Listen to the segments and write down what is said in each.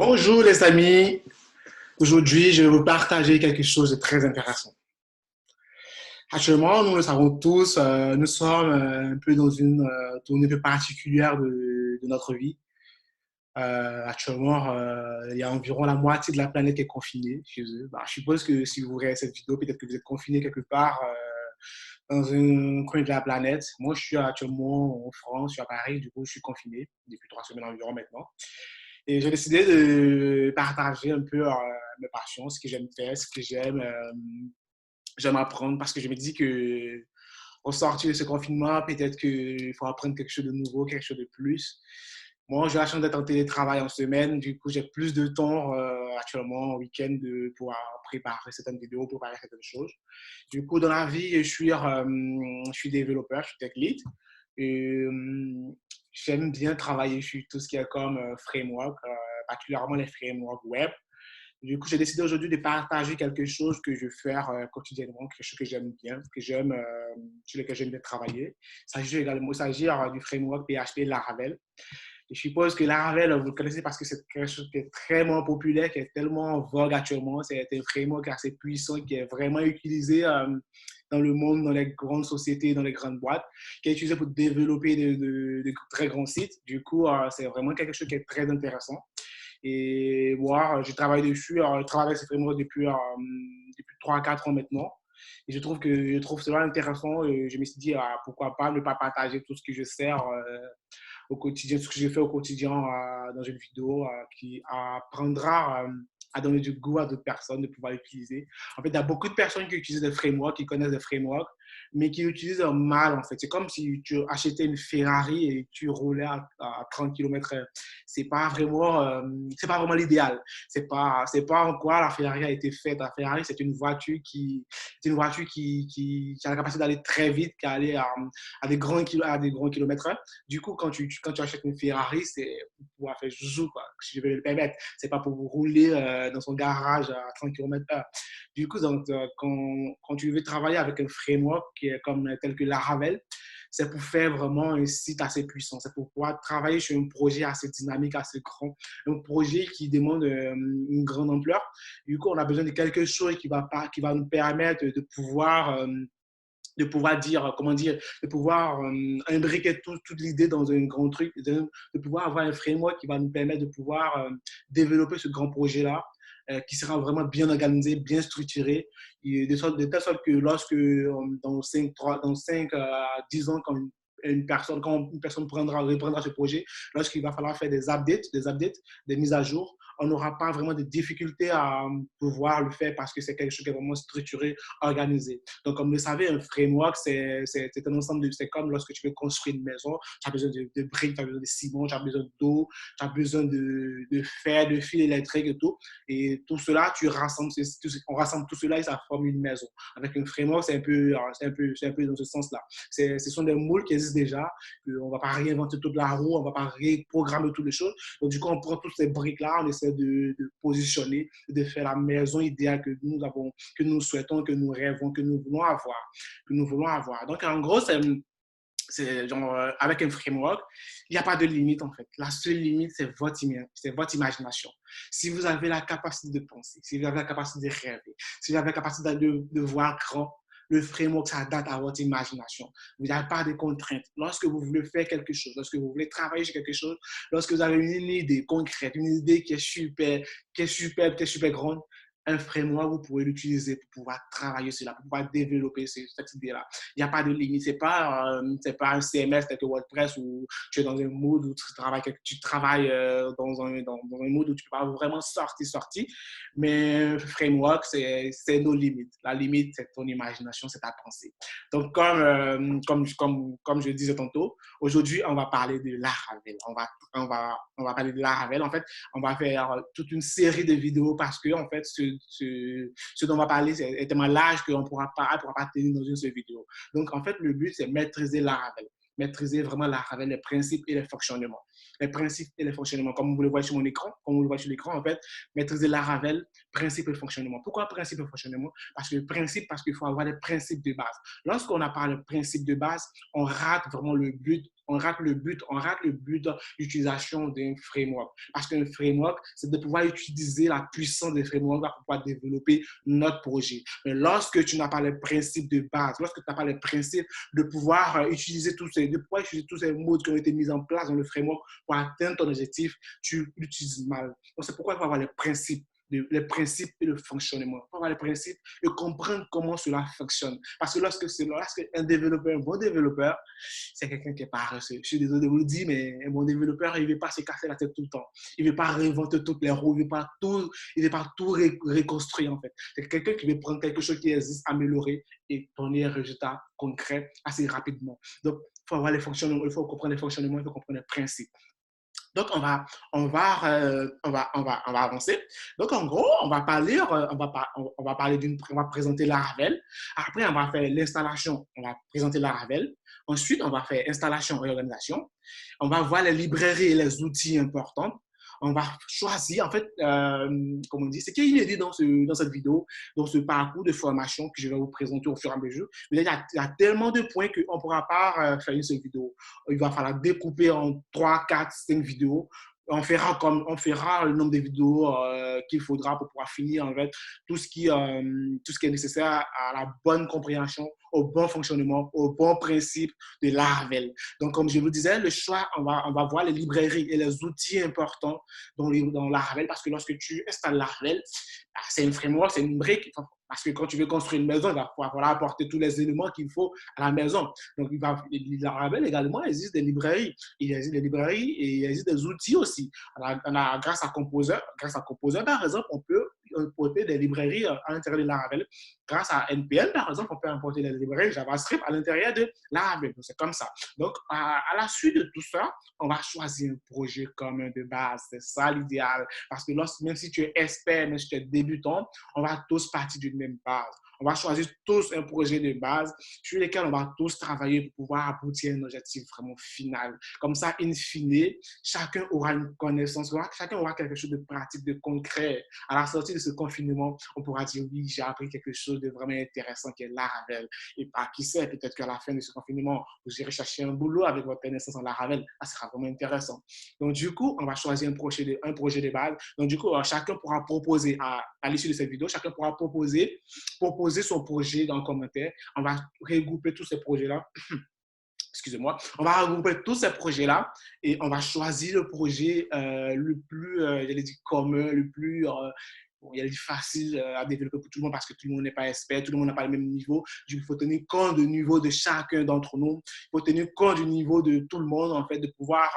Bonjour les amis, aujourd'hui je vais vous partager quelque chose de très intéressant. Actuellement, nous le savons tous, nous sommes un peu dans une tournée un peu particulière de notre vie. Actuellement, il y a environ la moitié de la planète qui est confinée chez eux. Bah, je suppose que si vous regardez cette vidéo, peut-être que vous êtes confiné quelque part dans un coin de la planète. Moi, je suis actuellement en France, je suis à Paris, du coup je suis confiné depuis 3 semaines environ maintenant. Et j'ai décidé de partager un peu mes passions, ce que j'aime faire, ce que j'aime apprendre, parce que je me dis que au sortir de ce confinement, peut-être qu'il faut apprendre quelque chose de nouveau, quelque chose de plus. Moi, j'ai la chance d'être en télétravail en semaine, du coup, j'ai plus de temps actuellement, en week-end, de pouvoir préparer certaines vidéos, préparer certaines choses. Du coup, dans la vie, je suis développeur, je suis tech lead. Et j'aime bien travailler sur tout ce qui est comme framework, particulièrement les frameworks web. Du coup, j'ai décidé aujourd'hui de partager quelque chose que je fais quotidiennement, quelque chose que j'aime bien, sur lequel j'aime bien travailler. Il s'agit du framework PHP Laravel. Et je suppose que Laravel, vous le connaissez parce que c'est quelque chose qui est très populaire, qui est tellement en vogue actuellement. C'est un framework assez puissant qui est vraiment utilisé dans le monde, dans les grandes sociétés, dans les grandes boîtes, qui est utilisé pour développer de très grands sites. Du coup, c'est vraiment quelque chose qui est très intéressant. Et moi, je travaille dessus. Alors, je travaille avec ce framework depuis 3 à 4 ans maintenant. Et je trouve cela intéressant. Et je me suis dit, pourquoi pas ne pas partager tout ce que je sers au quotidien, ce que je fais au quotidien dans une vidéo qui apprendra à donner du goût à d'autres personnes de pouvoir l'utiliser. En fait, il y a beaucoup de personnes qui utilisent des frameworks, qui connaissent des frameworks, mais qui l'utilisent mal, en fait. C'est comme si tu achetais une Ferrari et tu roulais à 30 km/h. C'est pas vraiment l'idéal. C'est pas en quoi la Ferrari a été faite. La Ferrari, c'est une voiture qui a la capacité d'aller très vite, qui a aller à des grands kilomètres. Du coup, quand tu achètes une Ferrari, c'est pour pouvoir faire joujou, quoi, si je vais le permettre. C'est pas pour vous rouler dans son garage à 30 km/h. Du coup, quand tu veux travailler avec un framework qui est tel que Laravel, c'est pour faire vraiment un site assez puissant. C'est pour pouvoir travailler sur un projet assez dynamique, assez grand, un projet qui demande une grande ampleur. Du coup, on a besoin de quelque chose qui va nous permettre de pouvoir dire, comment dire, de pouvoir imbriquer toute l'idée dans un grand truc, de pouvoir avoir un framework qui va nous permettre de pouvoir développer ce grand projet-là, qui sera vraiment bien organisé, bien structuré, et de telle sorte que lorsque dans 5 à 10 ans, quand une personne reprendra ce projet, lorsqu'il va falloir faire des mises à jour, on n'aura pas vraiment de difficultés à pouvoir le faire parce que c'est quelque chose qui est vraiment structuré, organisé. Donc, comme vous le savez, un framework, c'est un ensemble c'est comme lorsque tu veux construire une maison, tu as besoin de briques, tu as besoin de ciment, tu as besoin d'eau, tu as besoin de fer, de fils électriques et tout. Et tout cela, on rassemble tout cela et ça forme une maison. Avec un framework, c'est un peu dans ce sens-là. Ce sont des moules qui existent déjà. On ne va pas réinventer toute la roue, on ne va pas reprogrammer toutes les choses. Donc, du coup, on prend toutes ces briques-là, on essaie de positionner, de faire la maison idéale que nous souhaitons, que nous rêvons, que nous voulons avoir. Que nous voulons avoir. Donc, en gros, c'est genre, avec un framework, il n'y a pas de limite en fait. La seule limite, c'est votre imagination. Si vous avez la capacité de penser, si vous avez la capacité de rêver, si vous avez la capacité de voir grand, le framework s'adapte à votre imagination. Vous n'avez pas de contraintes. Lorsque vous voulez faire quelque chose, lorsque vous voulez travailler sur quelque chose, lorsque vous avez une idée concrète, une idée qui est super grande, un framework, vous pouvez l'utiliser pour pouvoir travailler cela, pour pouvoir développer cette idée-là. Il n'y a pas de limite. C'est pas un CMS tel que WordPress où tu es dans un mode où tu travailles dans un mode où tu peux pas vraiment sortir. Mais framework, c'est nos limites. La limite, c'est ton imagination, c'est ta pensée. Donc, comme je disais tantôt, aujourd'hui, on va parler de Laravel. On va parler de Laravel. En fait, on va faire toute une série de vidéos parce que, en fait, ce dont on va parler est tellement large qu'on ne pourra pas tenir dans une seule vidéo. Donc, en fait, le but, c'est maîtriser Laravel. Maîtriser vraiment Laravel, les principes et les fonctionnements. Les principes et les fonctionnements, comme vous le voyez sur mon écran, comme vous le voyez sur l'écran, en fait, maîtriser Laravel principe et fonctionnement. Pourquoi principe et fonctionnement? Parce que le principe, parce qu'il faut avoir des principes de base. Lorsqu'on n'a pas le principe de base, on rate vraiment le but, on rate le but d'utilisation d'un framework. Parce qu'un framework, c'est de pouvoir utiliser la puissance des frameworks pour pouvoir développer notre projet. Mais lorsque tu n'as pas les principes de base, lorsque tu n'as pas les principes de pouvoir utiliser tous ces modes qui ont été mis en place dans le framework pour atteindre ton objectif, tu l'utilises mal. Donc, c'est pourquoi il faut avoir les principes et le fonctionnement. Il faut avoir les principes et comprendre comment cela fonctionne. Parce que lorsque un développeur, un bon développeur, c'est quelqu'un qui est paresseux. Je suis désolé de vous le dire, mais un bon développeur, il ne veut pas se casser la tête tout le temps. Il ne veut pas réinventer toutes les roues, il ne veut pas tout reconstruire en fait. C'est quelqu'un qui veut prendre quelque chose qui existe, améliorer et donner un résultat concret assez rapidement. Donc, il faut avoir les fonctionnements, il faut comprendre les fonctionnements, il faut comprendre les principes. Donc, on va avancer. Donc, en gros, on va présenter Laravel. Après, on va faire l'installation, on va présenter Laravel. Ensuite, on va faire installation et organisation. On va voir les librairies et les outils importants. On va choisir, en fait, comme on dit, c'est qu'il est dit dans cette vidéo, dans ce parcours de formation que je vais vous présenter au fur et à mesure. Mais il y a tellement de points qu'on ne pourra pas faire une seule vidéo. Il va falloir découper en 3, 4, 5 vidéos. On fera le nombre de vidéos qu'il faudra pour pouvoir finir en fait tout ce qui est nécessaire à la bonne compréhension, au bon fonctionnement, au bon principe de Laravel. Donc, comme je vous disais, le choix, on va voir les librairies et les outils importants dans Laravel parce que lorsque tu installes Laravel, c'est un framework, c'est une brique. Parce que quand tu veux construire une maison, il va falloir apporter tous les éléments qu'il faut à la maison. Donc, Laravel également, il existe des librairies. Il existe des librairies et il existe des outils aussi. Grâce à Composer, par exemple, on peut importer des librairies à l'intérieur de Laravel. Grâce à NPM, par exemple, on peut importer des librairies JavaScript à l'intérieur de Laravel. C'est comme ça. Donc, à la suite de tout ça, on va choisir un projet commun de base. C'est ça l'idéal. Parce que même si tu es expert, même si tu es débutant, on va tous partir d'une même base. On va choisir tous un projet de base sur lequel on va tous travailler pour pouvoir aboutir à un objectif vraiment final. Comme ça, in fine, chacun aura une connaissance, chacun aura quelque chose de pratique, de concret. À la sortie de ce confinement, on pourra dire oui, j'ai appris quelque chose de vraiment intéressant qui est Laravel. Et qui sait, peut-être qu'à la fin de ce confinement, vous irez chercher un boulot avec votre connaissance en Laravel. Ça sera vraiment intéressant. Donc, du coup, on va choisir un projet de base. Donc, du coup, chacun pourra proposer à l'issue de cette vidéo, chacun pourra proposer son projet dans le commentaire. On va regrouper tous ces projets-là. Excusez-moi. On va regrouper tous ces projets-là et on va choisir le projet le plus, j'allais dire, commun, le plus facile à développer pour tout le monde parce que tout le monde n'est pas expert, tout le monde n'a pas le même niveau. Il faut tenir compte du niveau de chacun d'entre nous. Il faut tenir compte du niveau de tout le monde, en fait, de pouvoir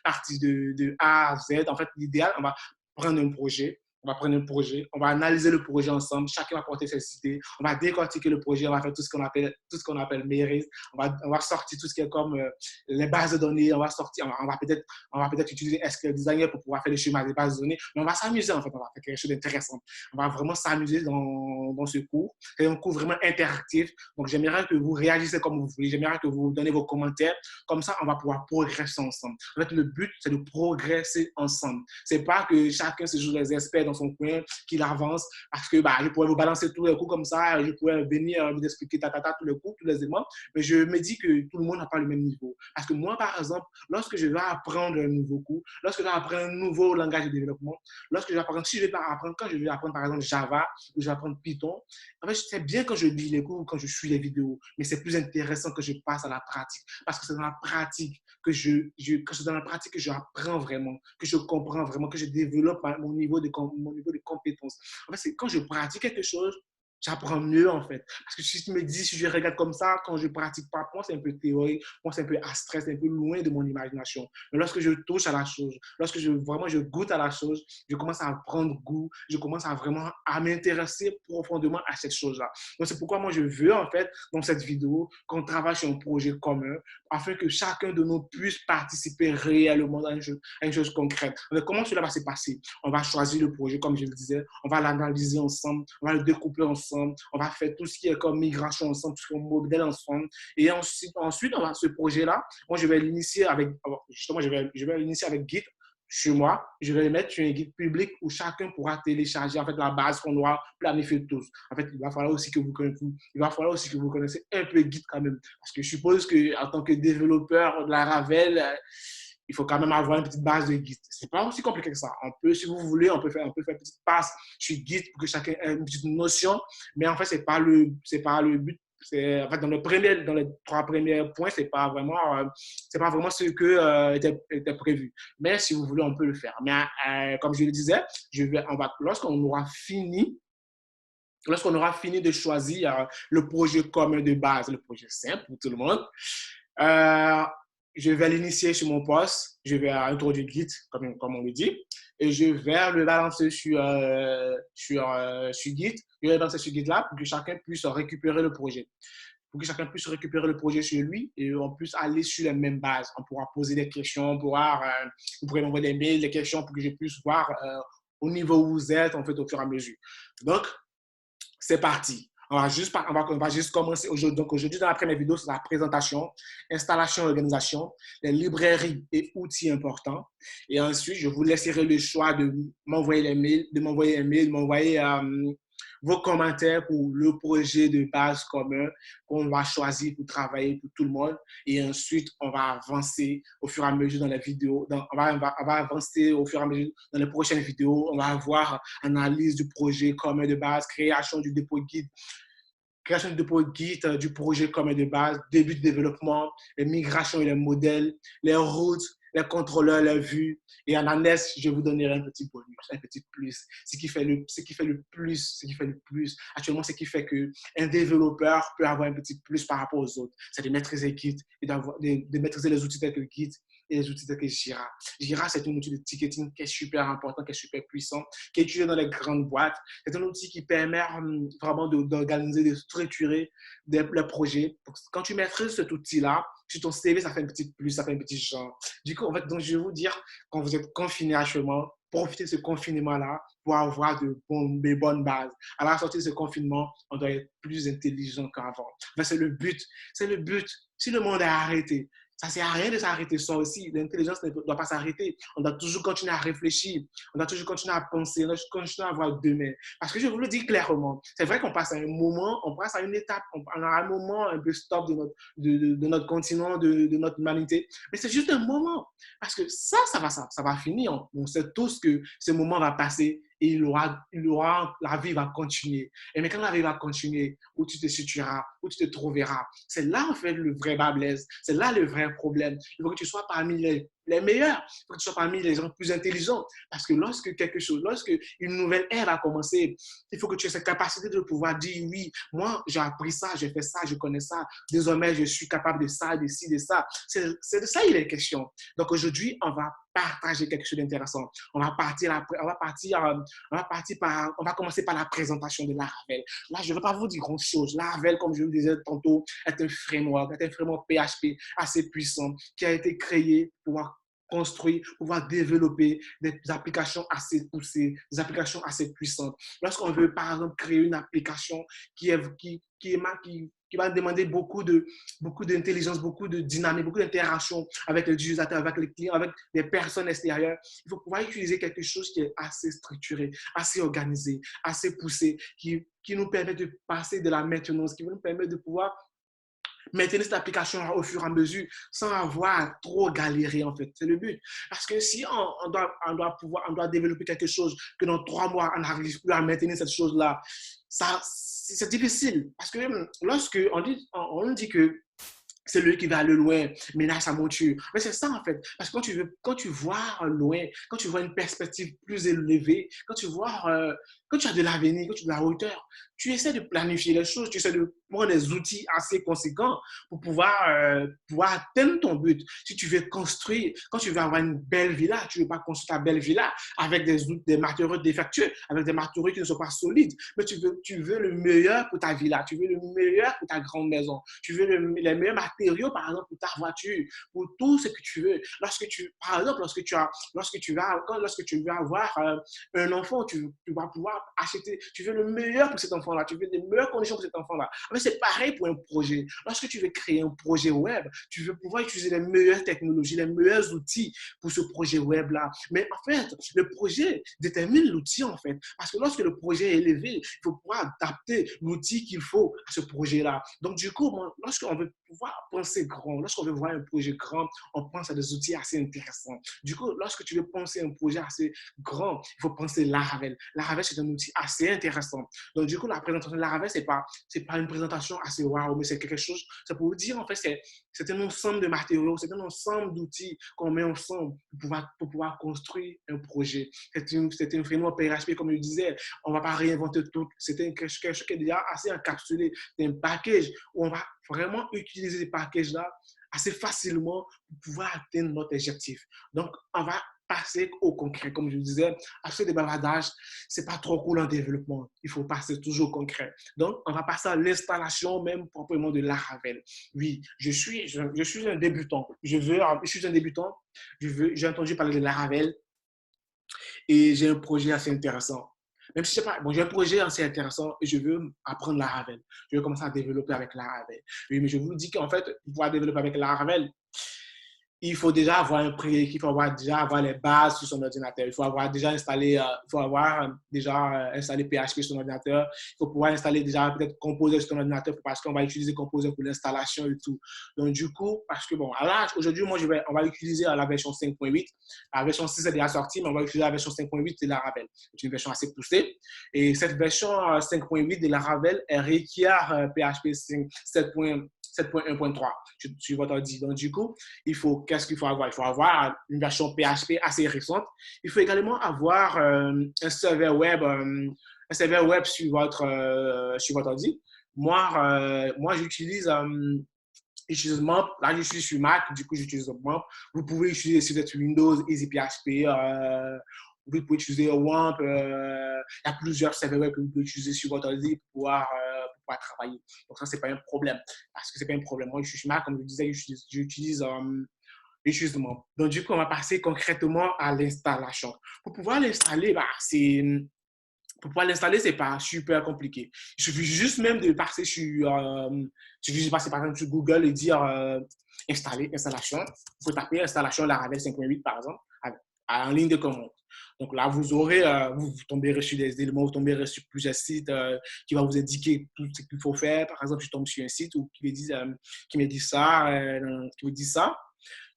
partir de A à Z. En fait, l'idéal, on va prendre un projet. On va analyser le projet ensemble, chacun va porter ses idées, on va décortiquer le projet, on va faire tout ce qu'on appelle mairie, on va sortir tout ce qui est comme les bases de données, on va peut-être utiliser SQL Designer pour pouvoir faire le schéma des bases de données, mais on va s'amuser en fait, on va faire quelque chose d'intéressant. On va vraiment s'amuser dans ce cours. C'est un cours vraiment interactif, donc j'aimerais que vous réagissez comme vous voulez, j'aimerais que vous donnez vos commentaires, comme ça on va pouvoir progresser ensemble. En fait, le but, c'est de progresser ensemble. C'est pas que chacun se joue les experts dans son coin, qu'il avance, parce que je pourrais vous balancer tous les coups comme ça, je pourrais venir vous expliquer tous les coups, tous les éléments, mais je me dis que tout le monde n'a pas le même niveau. Parce que moi, par exemple, lorsque je vais apprendre un nouveau cours, lorsque je vais apprendre un nouveau langage de développement, quand je vais apprendre par exemple Java, ou je vais apprendre Python, en fait, c'est bien quand je lis les cours, quand je suis les vidéos, mais c'est plus intéressant que je passe à la pratique, parce que c'est dans la pratique que j'apprends vraiment, que je comprends vraiment, que je développe mon niveau de compétences. En fait, c'est quand je pratique quelque chose, j'apprends mieux en fait. Parce que si tu me dis, si je regarde comme ça, quand je pratique pas, pour moi c'est un peu théorique, pour moi c'est un peu abstrait, c'est un peu loin de mon imagination. Mais lorsque je touche à la chose, lorsque je goûte à la chose, je commence à prendre goût, je commence à vraiment à m'intéresser profondément à cette chose-là. Donc c'est pourquoi moi je veux en fait, dans cette vidéo, qu'on travaille sur un projet commun, afin que chacun de nous puisse participer réellement à une chose concrète. Mais comment cela va se passer? On va choisir le projet, comme je le disais, on va l'analyser ensemble, on va le découper ensemble, on va faire tout ce qui est comme migration ensemble, tout ce qui est modèle ensemble. Et ensuite ce projet-là, moi, je vais l'initier avec, justement, je vais l'initier avec Git. chez moi, je vais les mettre sur un guide public où chacun pourra télécharger en fait la base qu'on doit planifier tous. En fait, il va falloir aussi que vous connaissiez, un peu Git quand même, parce que je suppose que en tant que développeur de la Ravel, il faut quand même avoir une petite base de Git. C'est pas aussi compliqué que ça. On peut, si vous voulez, on peut faire une petite passe sur Git pour que chacun ait une petite notion, mais en fait, c'est pas le but. C'est en fait dans les 3 premiers points, c'est pas vraiment ce que était prévu. Mais si vous voulez, on peut le faire. Mais comme je le disais, lorsqu'on aura fini de choisir le projet commun de base, le projet simple pour tout le monde, euh, je vais l'initier sur mon poste, je vais introduire Git, comme on le dit, et je vais le balancer sur Git. Je vais le balancer sur GitLab pour que chacun puisse récupérer le projet. Pour que chacun puisse récupérer le projet sur lui et on puisse aller sur les mêmes bases. On pourra poser des questions, vous pourrez m'envoyer des mails, des questions pour que je puisse voir au niveau où vous êtes, en fait, au fur et à mesure. Donc, c'est parti. On va juste commencer aujourd'hui. Donc, aujourd'hui, dans la première vidéo, c'est la présentation, installation et organisation, les librairies et outils importants. Et ensuite, je vous laisserai le choix de m'envoyer les mails, de m'envoyer vos commentaires pour le projet de base commun qu'on va choisir pour travailler pour tout le monde. Et ensuite, on va avancer au fur et à mesure dans les vidéos. On va avancer au fur et à mesure dans les prochaines vidéos. On va avoir analyse du projet commun de base, création du dépôt guide, du projet commun de base, début de développement, les migrations et les modèles, les routes, les contrôleurs, les vues. Et en annexe, je vous donnerai un petit bonus, un petit plus. Ce qui fait le plus, actuellement, ce qui fait qu'un développeur peut avoir un petit plus par rapport aux autres. C'est de maîtriser Git et de maîtriser les outils tels que Git et les outils tels que Jira. Jira, c'est un outil de ticketing qui est super important, qui est super puissant, qui est utilisé dans les grandes boîtes. C'est un outil qui permet vraiment d'organiser, de structurer les projets. Donc, quand tu maîtrises cet outil-là, sur ton CV, ça fait un petit plus, ça fait un petit genre. Du coup, en fait, donc, je vais vous dire, quand vous êtes confiné actuellement, profitez de ce confinement-là pour avoir des bonnes bases. À la sortie de ce confinement, on doit être plus intelligent qu'avant. Mais c'est le but. C'est le but. Si le monde est arrêté, ça ne sert à rien de s'arrêter ça aussi. L'intelligence ne doit pas s'arrêter. On doit toujours continuer à réfléchir. On doit toujours continuer à penser. On doit continuer à avoir demain. Parce que je vous le dis clairement, c'est vrai qu'on passe à un moment, on passe à une étape, on a un moment un peu stop de notre continent, de notre humanité. Mais c'est juste un moment. Parce que ça va finir. On sait tous que ce moment va passer et la vie va continuer. Et mais quand la vie va continuer, où tu te situeras, où tu te trouveras, c'est là en fait le vrai bas blesse, c'est là le vrai problème. Il faut que tu sois parmi les meilleurs, il faut que tu sois parmi les gens plus intelligents. Parce que lorsque une nouvelle ère va commencer, il faut que tu aies cette capacité de pouvoir dire oui, moi j'ai appris ça, j'ai fait ça, je connais ça, désormais je suis capable de ça, de ci, de ça. C'est de ça il est question. Donc aujourd'hui, on va partager quelque chose d'intéressant. On va commencer par la présentation de Laravel. Là, je ne vais pas vous dire grand-chose. Laravel, comme je vous disais tantôt, est un framework PHP assez puissant qui a été créé pour construire, pouvoir développer des applications assez poussées, des applications assez puissantes. Lorsqu'on veut, par exemple, créer une application qui va demander beaucoup d'intelligence, beaucoup de dynamique, beaucoup d'interaction avec les utilisateurs, avec les clients, avec des personnes extérieures. Il faut pouvoir utiliser quelque chose qui est assez structuré, assez organisé, assez poussé, qui nous permet de passer de la maintenance, qui nous permet de pouvoir maintenir cette application au fur et à mesure sans avoir à trop galérer en fait. C'est le but. Parce que si on doit développer quelque chose que dans 3 mois, on n'arrive plus à maintenir cette chose-là, c'est difficile. Parce que lorsque on dit que c'est lui qui va aller loin, ménage sa monture. Mais c'est ça en fait. Parce que quand tu vois loin, quand tu vois une perspective plus élevée, quand tu as de l'avenir, quand tu as de la hauteur, tu essaies de planifier les choses, tu essaies de prendre des outils assez conséquents pour pouvoir atteindre ton but. Si tu veux construire, quand tu veux avoir une belle villa, tu ne veux pas construire ta belle villa avec des matériaux défectueux, avec des matériaux qui ne sont pas solides, mais tu veux le meilleur pour ta villa, tu veux le meilleur pour ta grande maison, tu veux les meilleurs matériaux, par exemple, pour ta voiture, pour tout ce que tu veux. Par exemple, lorsque tu veux avoir un enfant, tu vas pouvoir acheter, tu veux le meilleur pour cet enfant-là, tu veux les meilleures conditions pour cet enfant-là. Mais c'est pareil pour un projet. Lorsque tu veux créer un projet web, tu veux pouvoir utiliser les meilleures technologies, les meilleurs outils pour ce projet web-là. Mais en fait, le projet détermine l'outil, en fait. Parce que lorsque le projet est élevé, il faut pouvoir adapter l'outil qu'il faut à ce projet-là. Donc, du coup, lorsqu'on veut pouvoir penser grand, lorsqu'on veut voir un projet grand, on pense à des outils assez intéressants. Du coup, lorsque tu veux penser un projet assez grand, il faut penser Laravel. Laravel, c'est un outil assez intéressant. Donc, du coup, la présentation de Laravel, c'est pas une présentation assez waouh, mais c'est quelque chose, c'est pour vous dire, en fait, c'est un ensemble de matériaux, c'est un ensemble d'outils qu'on met ensemble pour pouvoir construire un projet. C'est une framework PHP, comme je disais, on ne va pas réinventer tout. C'est quelque chose qui est déjà assez encapsulé. C'est un package où on va vraiment utiliser ces packages-là assez facilement pour pouvoir atteindre notre objectif. Donc, on va passer au concret. Comme je disais, acheter des bavardages, ce n'est pas trop cool en développement. Il faut passer toujours au concret. Donc, on va passer à l'installation même proprement de Laravel. Oui, je suis un débutant. Je suis un débutant. J'ai entendu parler de Laravel et j'ai un projet assez intéressant. Même si j'ai un projet assez intéressant et je veux apprendre Laravel. Je veux commencer à développer avec Laravel. Oui, mais je vous dis qu'en fait, pour pouvoir développer avec Laravel, il faut déjà avoir un prérequis, il faut déjà avoir les bases sur son ordinateur. Il faut avoir déjà installé, installé PHP sur son ordinateur. Il faut pouvoir installer déjà peut-être Composer sur son ordinateur parce qu'on va utiliser Composer pour l'installation et tout. Donc, du coup, parce que bon, là, aujourd'hui, on va utiliser la version 5.8. La version 6 est déjà sortie, mais on va utiliser la version 5.8 de Laravel. C'est une version assez poussée. Et cette version 5.8 de Laravel, elle requiert PHP 7.1.3 sur votre ordi. Donc, du coup, qu'est-ce qu'il faut avoir? Il faut avoir une version PHP assez récente. Il faut également avoir un serveur web sur votre ordi. Moi j'utilise MAMP. Là, je suis sur Mac, du coup, j'utilise MAMP. Vous pouvez utiliser si vous êtes sur Windows, EasyPHP. Vous pouvez utiliser WAMP. Il y a plusieurs serveurs web que vous pouvez utiliser sur votre ordi pour pouvoir travailler. Donc, ça, ce n'est pas un problème. Parce que ce n'est pas un problème. Moi, je suis sur Mac, comme je disais, j'utilise MAMP. Donc, du coup, on va passer concrètement à l'installation. Pour pouvoir l'installer, c'est pas super compliqué. Il suffit juste même de passer par exemple sur Google et dire installation. Il faut taper installation Laravel 5.8 par exemple en ligne de commande. Donc là, vous tomberez sur des éléments, vous tomberez sur plusieurs sites qui vont vous indiquer tout ce qu'il faut faire. Par exemple, je tombe sur un site qui me dit ça.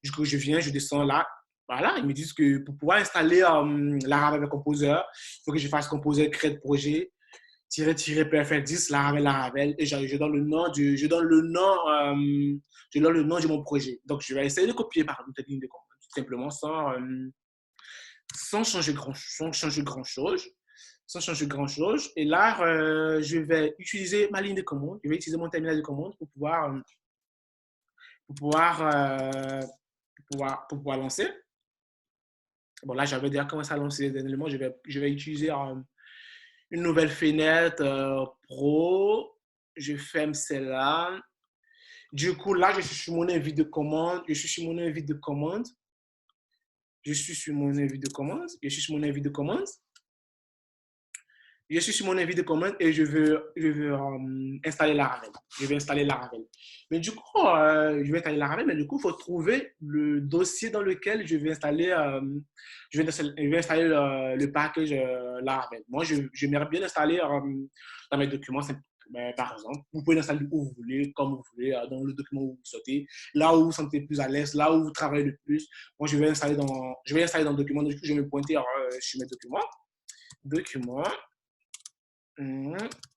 Du coup, je descends là. Voilà, ils me disent que pour pouvoir installer Laravel Composer, il faut que je fasse Composer Create Projet, -perfect 10, Laravel, et je donne le nom de mon projet. Donc, je vais essayer de copier par exemple cette ligne de commande, tout simplement sans changer grand-chose. Sans changer grand-chose. Et là, je vais utiliser ma ligne de commande. Je vais utiliser mon terminal de commande pour pouvoir lancer. Bon, là, j'avais déjà commencé à lancer les éléments. Je vais utiliser une nouvelle fenêtre Pro. Je ferme celle-là. Du coup, là, je suis sur mon invite de commande. Et je veux installer Laravel. Je vais installer Laravel. Mais du coup, je vais installer Laravel, mais du coup, il faut trouver le dossier dans lequel je vais installer, le package Laravel. Moi, j'aimerais bien l'installer dans mes documents. Mais, par exemple, vous pouvez l'installer où vous voulez, comme vous voulez, dans le document où vous souhaitez, là où vous vous sentez plus à l'aise, là où vous travaillez le plus. Moi, je vais l'installer dans le document. Du coup, je vais me pointer sur mes documents.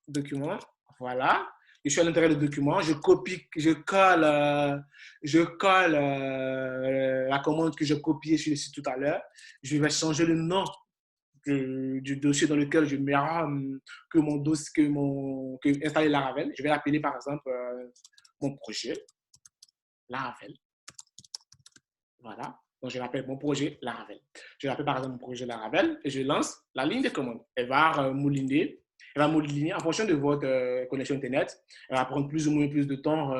Document, voilà. Je suis à l'intérieur du document, je colle la commande que j'ai copiée sur le site tout à l'heure. Je vais changer le nom du dossier dans lequel je mets installer Laravel. Je vais l'appeler par exemple mon projet Laravel. Voilà. Donc, je l'appelle mon projet Laravel. Je l'appelle par exemple mon projet Laravel et je lance la ligne de commande. Elle va mouliner en fonction de votre connexion Internet. Elle va prendre plus ou moins plus de temps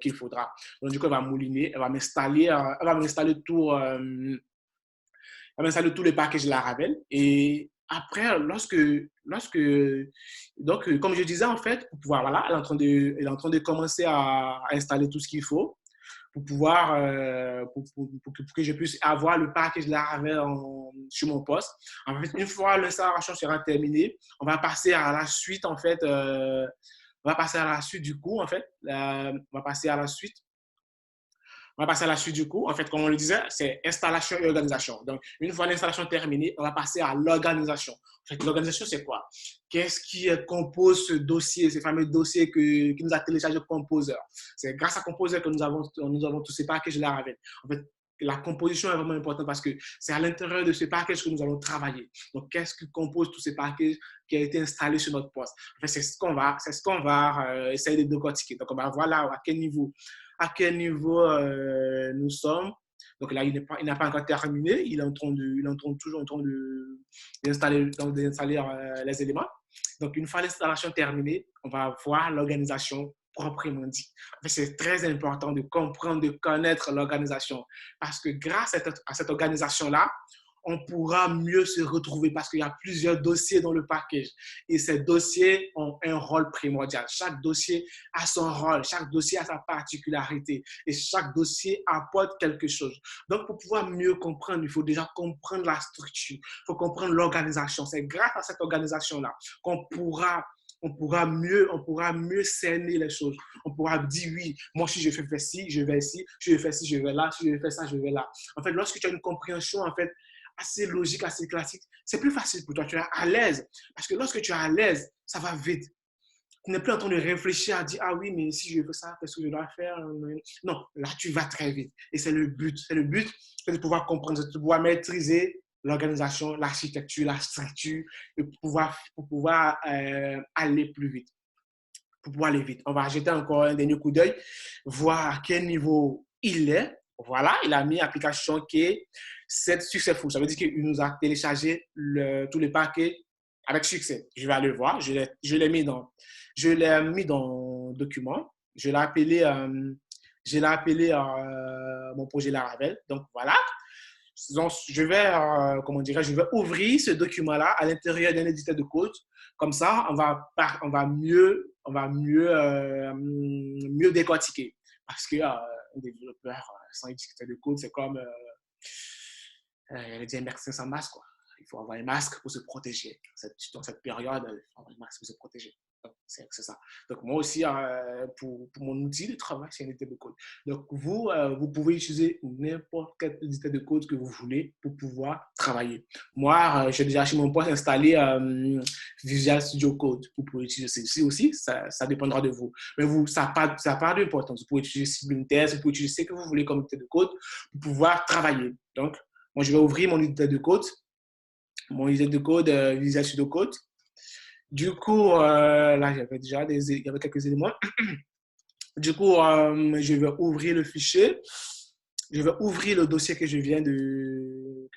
qu'il faudra. Donc, du coup, elle va mouliner, elle va m'installer tous les packages Laravel. Et après, donc, comme je disais, en fait, pour pouvoir, voilà, elle est en train de commencer à installer tout ce qu'il faut pour pouvoir, pour que je puisse avoir le package Laravel sur mon poste. En fait, une fois l'installation sera terminée, on va passer à la suite, en fait, on va passer à la suite du coup, en fait, on va passer à la suite on va passer à la suite du coup. En fait, comme on le disait, c'est installation et organisation. Donc, une fois l'installation terminée, on va passer à l'organisation. En fait, l'organisation, c'est quoi? Qu'est-ce qui compose ce dossier, ce fameux dossier qui nous a téléchargé Composer? C'est grâce à Composer que nous avons tous ces packages Laravel. En fait, la composition est vraiment importante parce que c'est à l'intérieur de ce package que nous allons travailler. Donc, qu'est-ce qui compose tous ces packages qui a été installé sur notre poste? En fait, c'est ce qu'on va essayer de décortiquer. Donc, on va voir là à quel niveau nous sommes. Donc là, il n'a pas encore terminé. Il est toujours en train d'installer les éléments. Donc, une fois l'installation terminée, on va voir l'organisation proprement dit. En fait, c'est très important de comprendre, de connaître l'organisation parce que grâce à cette organisation-là, on pourra mieux se retrouver parce qu'il y a plusieurs dossiers dans le package et ces dossiers ont un rôle primordial. Chaque dossier a son rôle, chaque dossier a sa particularité et chaque dossier apporte quelque chose. Donc, pour pouvoir mieux comprendre, il faut déjà comprendre la structure, il faut comprendre l'organisation. C'est grâce à cette organisation-là qu'on pourra cerner les choses. On pourra dire oui, moi si je fais ci, je vais ici, si je fais ci, je vais là, si je fais ça, je vais là. En fait, lorsque tu as une compréhension en fait assez logique, assez classique, c'est plus facile pour toi, tu es à l'aise. Parce que lorsque tu es à l'aise, ça va vite. Tu n'es plus en train de réfléchir à dire ah oui, mais si je veux ça, qu'est-ce que je dois faire? Non, là tu vas très vite. Et c'est le but. C'est le but, c'est de pouvoir comprendre, de pouvoir maîtriser l'organisation, l'architecture, la structure, et pour pouvoir aller plus vite. Pour pouvoir aller vite. On va jeter encore un dernier coup d'œil, voir à quel niveau il est. Voilà, il a mis application qui est 7 successful. Ça veut dire qu'il nous a téléchargé tous les paquets avec succès. Je vais aller voir. Je l'ai mis dans document. Je l'ai appelé mon projet Laravel. Donc voilà. Donc, je vais ouvrir ce document-là à l'intérieur d'un éditeur de code. Comme ça, on va mieux décortiquer. Parce que un développeur sans éditeur de code, c'est comme dire merci sans masque, quoi. Il faut avoir un masque pour se protéger. Dans cette période, il faut avoir un masque pour se protéger. C'est ça. Donc, moi aussi, pour mon outil de travail, c'est un éditeur de code. Donc, vous pouvez utiliser n'importe quel éditeur de code que vous voulez pour pouvoir travailler. Moi, j'ai déjà chez mon poste installé Visual Studio Code. Vous pouvez utiliser celui-ci aussi, ça dépendra de vous. Mais ça n'a pas d'importance. Vous pouvez utiliser Sublime Text, vous pouvez utiliser ce que vous voulez comme éditeur de code pour pouvoir travailler. Donc, moi, je vais ouvrir mon éditeur de code, Visual Studio Code. Du coup, là, il y avait quelques éléments. Du coup, je vais ouvrir le fichier. Je vais ouvrir le dossier le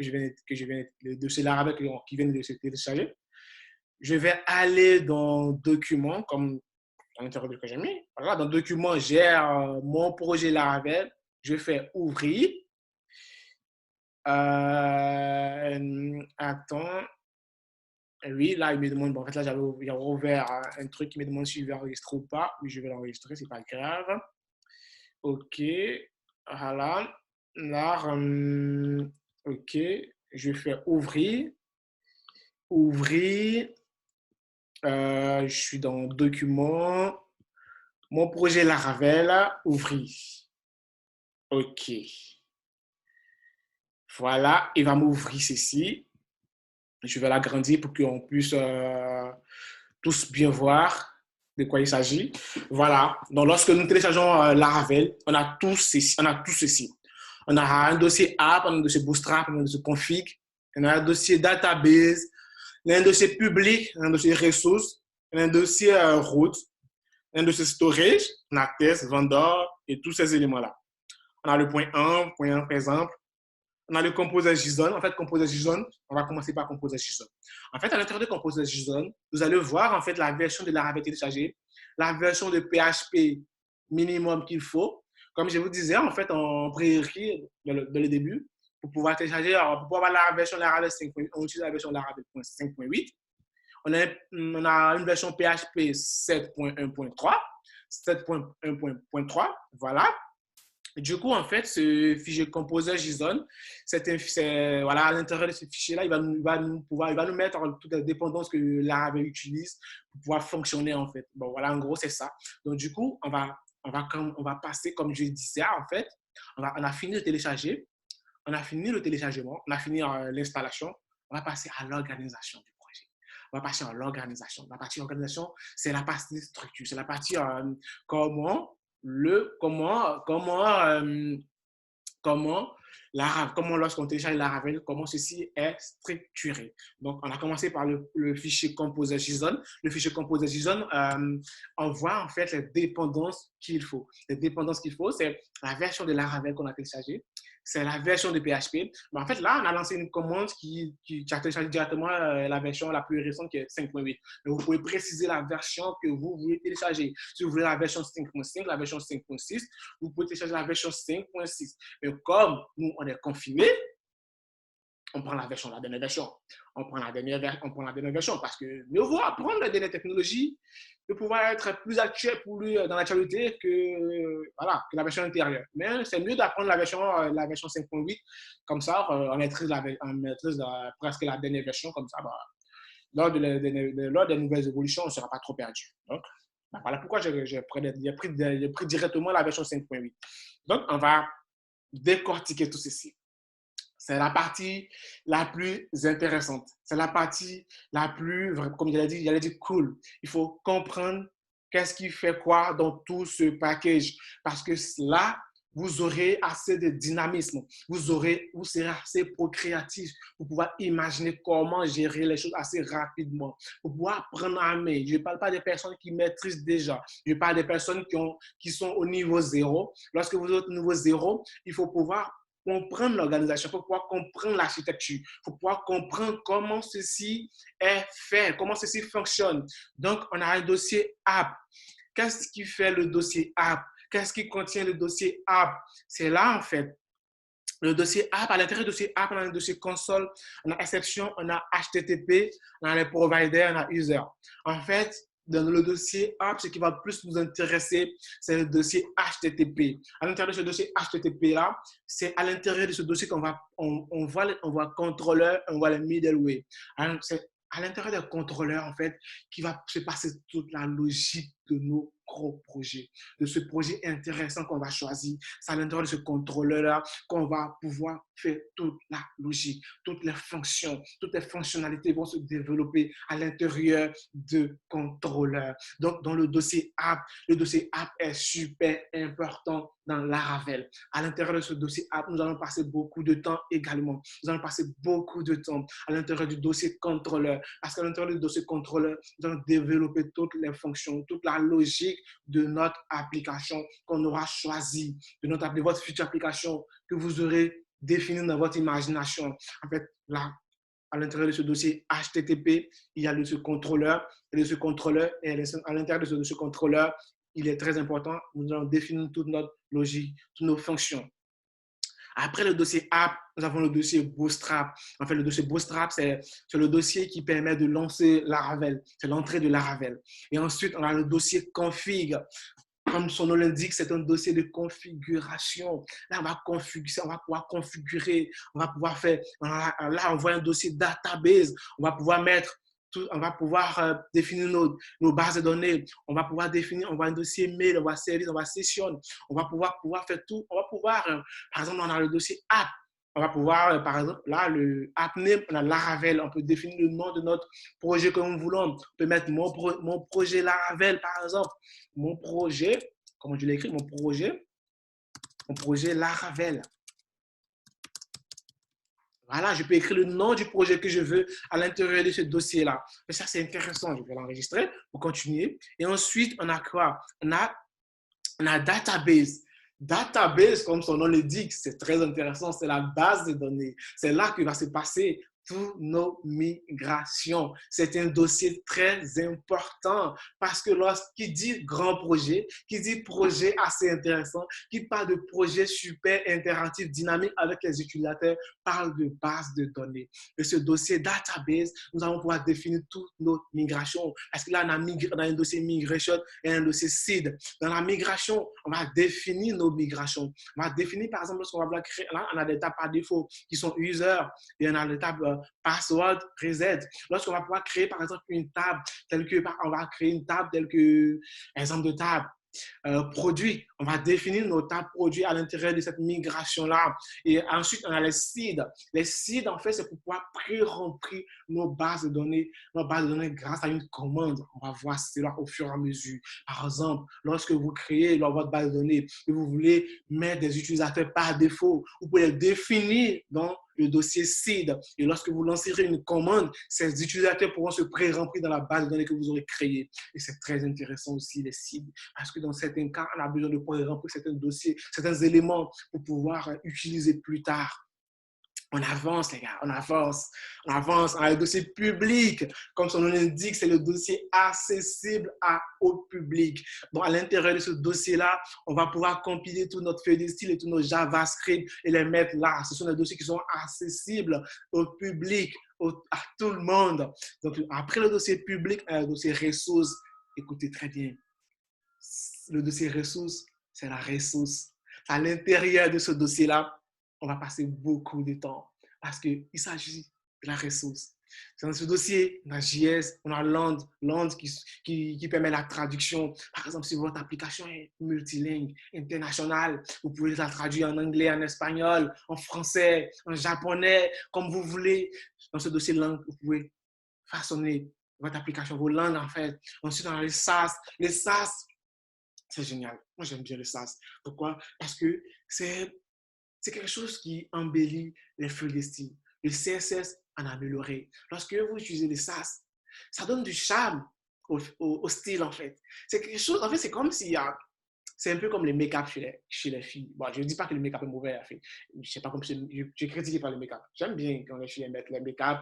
dossier Laravel qui vient de se télécharger. Je vais aller dans Documents, comme à l'intérieur que j'ai mis. Voilà, dans Documents, j'ai mon projet Laravel. Je fais Ouvrir. Attends. Oui, là, il me demande, bon, en fait, là, j'avais ouvert un truc qui me demande si je vais enregistrer ou pas. Oui, je vais l'enregistrer, c'est pas grave. OK. Voilà. Là, OK. Je fais ouvrir. Ouvrir. Je suis dans Documents. Mon projet Laravel. Ouvrir. OK. Voilà. Il va m'ouvrir ceci. Je vais l'agrandir pour qu'on puisse tous bien voir de quoi il s'agit. Voilà. Donc, lorsque nous téléchargeons Laravel, on a tout ceci. On a un dossier app, on a un dossier bootstrap, on a un dossier config, on a un dossier database, on a un dossier public, on a un dossier ressources, on a un dossier route, on a un dossier storage, on a test, vendor et tous ces éléments-là. On a le point 1 par exemple. On a le Composer JSON. En fait, Composer JSON, on va commencer par Composer JSON. En fait, à l'intérieur de Composer JSON, vous allez voir en fait la version de Laravel téléchargée, la version de PHP minimum qu'il faut. Comme je vous disais, en fait, en prérequis dans le début, pour pouvoir télécharger, alors, pour pouvoir avoir la version Laravel 5. On utilise la version Laravel 5.8. On a une version PHP 7.1.3, 7.1.3, voilà. Du coup, en fait, ce fichier composer JSON, voilà, à l'intérieur de ce fichier-là, il va nous mettre toutes les dépendances que Laravel utilise pour pouvoir fonctionner, en fait. Bon, voilà, en gros, c'est ça. Donc, du coup, on va passer, comme je disais, en fait, on a fini de télécharger, on a fini le téléchargement, on a fini l'installation, on va passer à l'organisation du projet. On va passer à l'organisation. La partie organisation, c'est la partie structure, c'est la partie comment lorsqu'on télécharge Laravel, comment ceci est structuré. Donc, on a commencé par le fichier composer JSON. Le fichier composer JSON envoie en fait les dépendances qu'il faut. Les dépendances qu'il faut, c'est la version de Laravel qu'on a téléchargée, c'est la version de PHP. Mais en fait, là, on a lancé une commande qui a téléchargé directement la version la plus récente qui est 5.8. Mais vous pouvez préciser la version que vous voulez télécharger. Si vous voulez la version 5.5, la version 5.6, vous pouvez télécharger la version 5.6. Mais comme nous, on est confinés, on prend la dernière version. On prend la dernière version parce que mieux vaut apprendre la dernière technologie de pouvoir être plus actuel pour lui dans l'actualité que la version intérieure. Mais c'est mieux d'apprendre la version 5.8. Comme ça, on maîtrise presque la dernière version. Comme ça, lors des nouvelles évolutions, on ne sera pas trop perdu. Donc, voilà pourquoi j'ai pris directement la version 5.8. Donc, on va décortiquer tout ceci. C'est la partie la plus intéressante. C'est la partie la plus, comme j'allais dire cool. Il faut comprendre qu'est-ce qui fait quoi dans tout ce package. Parce que là, vous aurez assez de dynamisme. Vous serez assez procréatif pour pouvoir imaginer comment gérer les choses assez rapidement. Pour pouvoir apprendre à aimer. Je ne parle pas des personnes qui maîtrisent déjà. Je parle des personnes qui sont au niveau zéro. Lorsque vous êtes au niveau zéro, il faut pouvoir comprendre l'organisation, il faut pouvoir comprendre l'architecture, il faut pouvoir comprendre comment ceci est fait, comment ceci fonctionne. Donc, on a un dossier app. Qu'est-ce qui fait le dossier app? Qu'est-ce qui contient le dossier app? C'est là, en fait, le dossier app. À l'intérieur du dossier app, on a le dossier console, on a exception, on a HTTP, on a les providers, on a user. En fait, dans le dossier app, ce qui va plus nous intéresser, c'est le dossier HTTP. À l'intérieur de ce dossier HTTP-là, c'est à l'intérieur de ce dossier on voit contrôleur, on voit le middleware. C'est à l'intérieur des contrôleurs, en fait, qui va se passer toute la logique de nos gros projets, de ce projet intéressant qu'on va choisir. C'est à l'intérieur de ce contrôleur-là qu'on va pouvoir faire toute la logique, toutes les fonctions, toutes les fonctionnalités vont se développer à l'intérieur de contrôleurs. Donc, dans le dossier app est super important dans Laravel. À l'intérieur de ce dossier app, nous allons passer beaucoup de temps également. Nous allons passer beaucoup de temps à l'intérieur du dossier contrôleur, parce qu'à l'intérieur du dossier contrôleur, nous allons développer toutes les fonctions, toute la logique de notre application qu'on aura choisie, de votre future application que vous aurez définie dans votre imagination. En fait, là, à l'intérieur de ce dossier HTTP, il y a ce contrôleur, et ce contrôleur, et à l'intérieur de ce contrôleur, il est très important, nous allons définir toute notre logique, toutes nos fonctions. Après le dossier app, nous avons le dossier Bootstrap. En fait, le dossier Bootstrap, c'est le dossier qui permet de lancer Laravel. C'est l'entrée de Laravel. Et ensuite, on a le dossier config. Comme son nom l'indique, c'est un dossier de configuration. Là, on va pouvoir configurer, on va pouvoir faire, là, on voit un dossier database, on va pouvoir définir nos bases de données, on va pouvoir définir, on va un dossier mail, on va service, on va session, on va pouvoir faire tout, on va pouvoir, par exemple, on a le dossier app, on va pouvoir, par exemple, là, le app name, on a Laravel, on peut définir le nom de notre projet que nous voulons, on peut mettre mon projet Laravel, par exemple, mon projet, comment je l'écris, mon projet Laravel. Voilà, je peux écrire le nom du projet que je veux à l'intérieur de ce dossier-là. Mais ça, c'est intéressant. Je vais l'enregistrer pour continuer. Et ensuite, on a quoi? On a database. Database, comme son nom le dit, c'est très intéressant. C'est la base de données. C'est là que va se passer toutes nos migrations. C'est un dossier très important parce que lorsqu'il dit grand projet, qui dit projet assez intéressant, qui parle de projet super interactif, dynamique avec les utilisateurs, parle de base de données. Et ce dossier database, nous allons pouvoir définir toutes nos migrations. Parce que là, on a un dossier migration et un dossier seed. Dans la migration, on va définir nos migrations. On va définir, par exemple, lorsqu'on va créer, là, on a des tables par défaut qui sont user et on a des tables password, reset. Lorsqu'on va pouvoir créer, par exemple, une table telle que, on va créer une table telle que, exemple de table, produits. On va définir nos tables produits à l'intérieur de cette migration-là. Et ensuite, on a les seeds. Les seeds, en fait, c'est pour pouvoir pré-remplir nos bases de données grâce à une commande. On va voir cela au fur et à mesure. Par exemple, lorsque vous créez votre base de données et vous voulez mettre des utilisateurs par défaut, vous pouvez les définir dans le dossier seed. Et lorsque vous lancerez une commande, ces utilisateurs pourront se pré-remplir dans la base de données que vous aurez créée. Et c'est très intéressant aussi, les seeds, parce que dans certains cas, on a besoin de pré-remplir certains dossiers, certains éléments pour pouvoir utiliser plus tard. On avance, les gars, on avance. On avance. On a le dossier public. Comme son nom l'indique, c'est le dossier accessible au public. Donc, à l'intérieur de ce dossier-là, on va pouvoir compiler toute notre feuille de style et tous nos JavaScript et les mettre là. Ce sont des dossiers qui sont accessibles au public, à tout le monde. Donc, après le dossier public, le dossier ressources, écoutez très bien. Le dossier ressources, c'est la ressource. À l'intérieur de ce dossier-là, on va passer beaucoup de temps parce qu'il s'agit de la ressource. Dans ce dossier, on a JS, on a Land qui permet la traduction. Par exemple, si votre application est multilingue, internationale, vous pouvez la traduire en anglais, en espagnol, en français, en japonais, comme vous voulez. Dans ce dossier langue, vous pouvez façonner votre application, vos langues en fait. Ensuite, on a les SaaS. Les SaaS, c'est génial. Moi, j'aime bien les SaaS. Pourquoi? Parce que c'est quelque chose qui embellit les feuilles de style. Le CSS en amélioré. Lorsque vous utilisez les SaaS, ça donne du charme au style, en fait. C'est quelque chose, en fait, c'est comme s'il y a, c'est un peu comme les make-up chez les filles. Bon, je ne dis pas que le make-up est mauvais, je ne sais pas comme je critique pas le make-up. J'aime bien quand les filles mettent les make-up.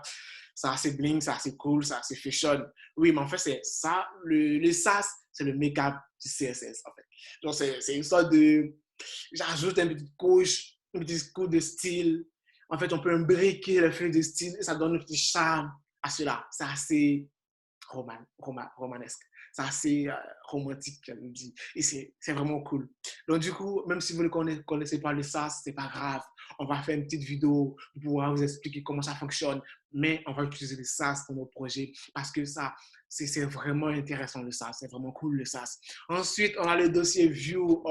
C'est assez bling, c'est assez cool, c'est assez fashion. Oui, mais en fait, c'est ça, le SaaS, c'est le make-up du CSS, en fait. Donc, c'est une sorte de, j'ajoute une petite couche de style. En fait, on peut imbriquer les feuilles de style et ça donne un petit charme à cela. C'est assez romanesque. C'est assez romantique, je me dis. Et c'est vraiment cool. Donc, du coup, même si vous ne connaissez pas le SaaS, ce n'est pas grave. On va faire une petite vidéo pour pouvoir vous expliquer comment ça fonctionne. Mais on va utiliser le SaaS pour nos projets parce que ça, c'est vraiment intéressant le SaaS. C'est vraiment cool le SaaS. Ensuite, on a le dossier View.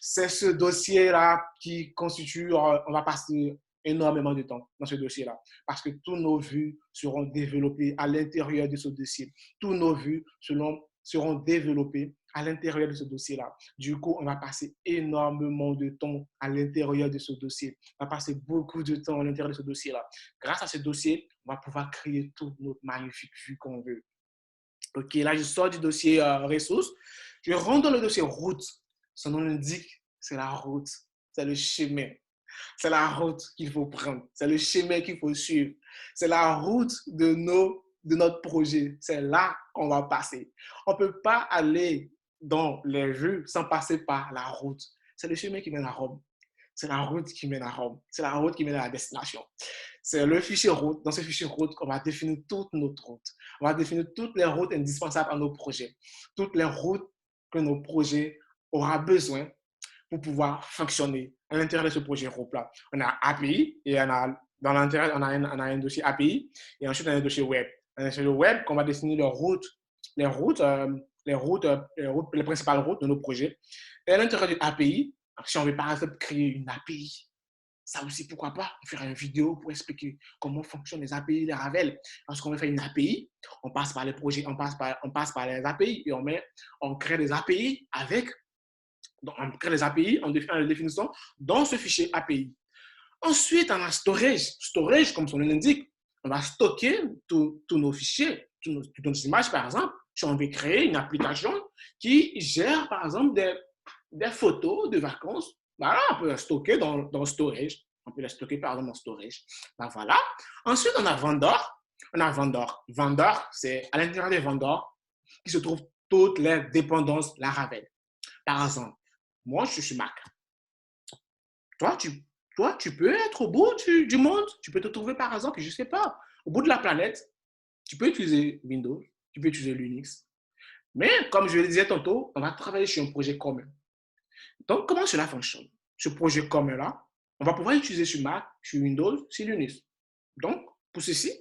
C'est ce dossier-là qui constitue, on va passer énormément de temps dans ce dossier-là parce que tous nos vues seront développées à l'intérieur de ce dossier. Tous nos vues seront développées à l'intérieur de ce dossier-là. Du coup, on va passer énormément de temps à l'intérieur de ce dossier. On va passer beaucoup de temps à l'intérieur de ce dossier-là. Grâce à ce dossier, on va pouvoir créer toute notre magnifique vue qu'on veut. OK, là, je sors du dossier ressources. Je rentre dans le dossier route. Son nom l'indique, c'est la route, c'est le chemin. C'est la route qu'il faut prendre. C'est le chemin qu'il faut suivre. C'est la route de notre projet. C'est là qu'on va passer. On ne peut pas aller dans les rues sans passer par la route. C'est le chemin qui mène à Rome. C'est la route qui mène à Rome. C'est la route qui mène à la destination. C'est le fichier route. Dans ce fichier route, on va définir toute notre route. On va définir toutes les routes indispensables à nos projets. Toutes les routes que nos projets auront besoin pour pouvoir fonctionner à l'intérieur de ce projet route-là. On a API et dans l'intérieur, on a un dossier API et ensuite on a un dossier web. Un dossier web qu'on va définir les principales routes de nos projets. Et à l'intérieur du API, si on veut par exemple créer une API, ça aussi, pourquoi pas, on fera une vidéo pour expliquer comment fonctionnent les API, les Ravel. Lorsqu'on veut faire une API, on passe par les projets, on passe par les API et on crée des API avec. Donc, on crée les API en définissant dans ce fichier API. Ensuite, on a storage. Storage, comme son nom l'indique, on va stocker tous nos fichiers, toutes nos images, par exemple. Si on veut créer une application qui gère, par exemple, des photos de vacances, voilà, on peut stocker dans storage. On peut les stocker par exemple en storage. Ben voilà. Ensuite, on a Vendor. On a Vendor. Vendor, c'est à l'intérieur des Vendor qui se trouvent toutes les dépendances Laravel. Par exemple, moi, je suis Mac. Toi, tu peux être au bout du monde. Tu peux te trouver, par exemple, je ne sais pas, au bout de la planète. Tu peux utiliser Windows, tu peux utiliser Linux. Mais comme je le disais tantôt, on va travailler sur un projet commun. Donc, comment cela fonctionne? Ce projet commun-là, on va pouvoir l'utiliser sur Mac, sur Windows, sur Linux. Donc, pour ceci,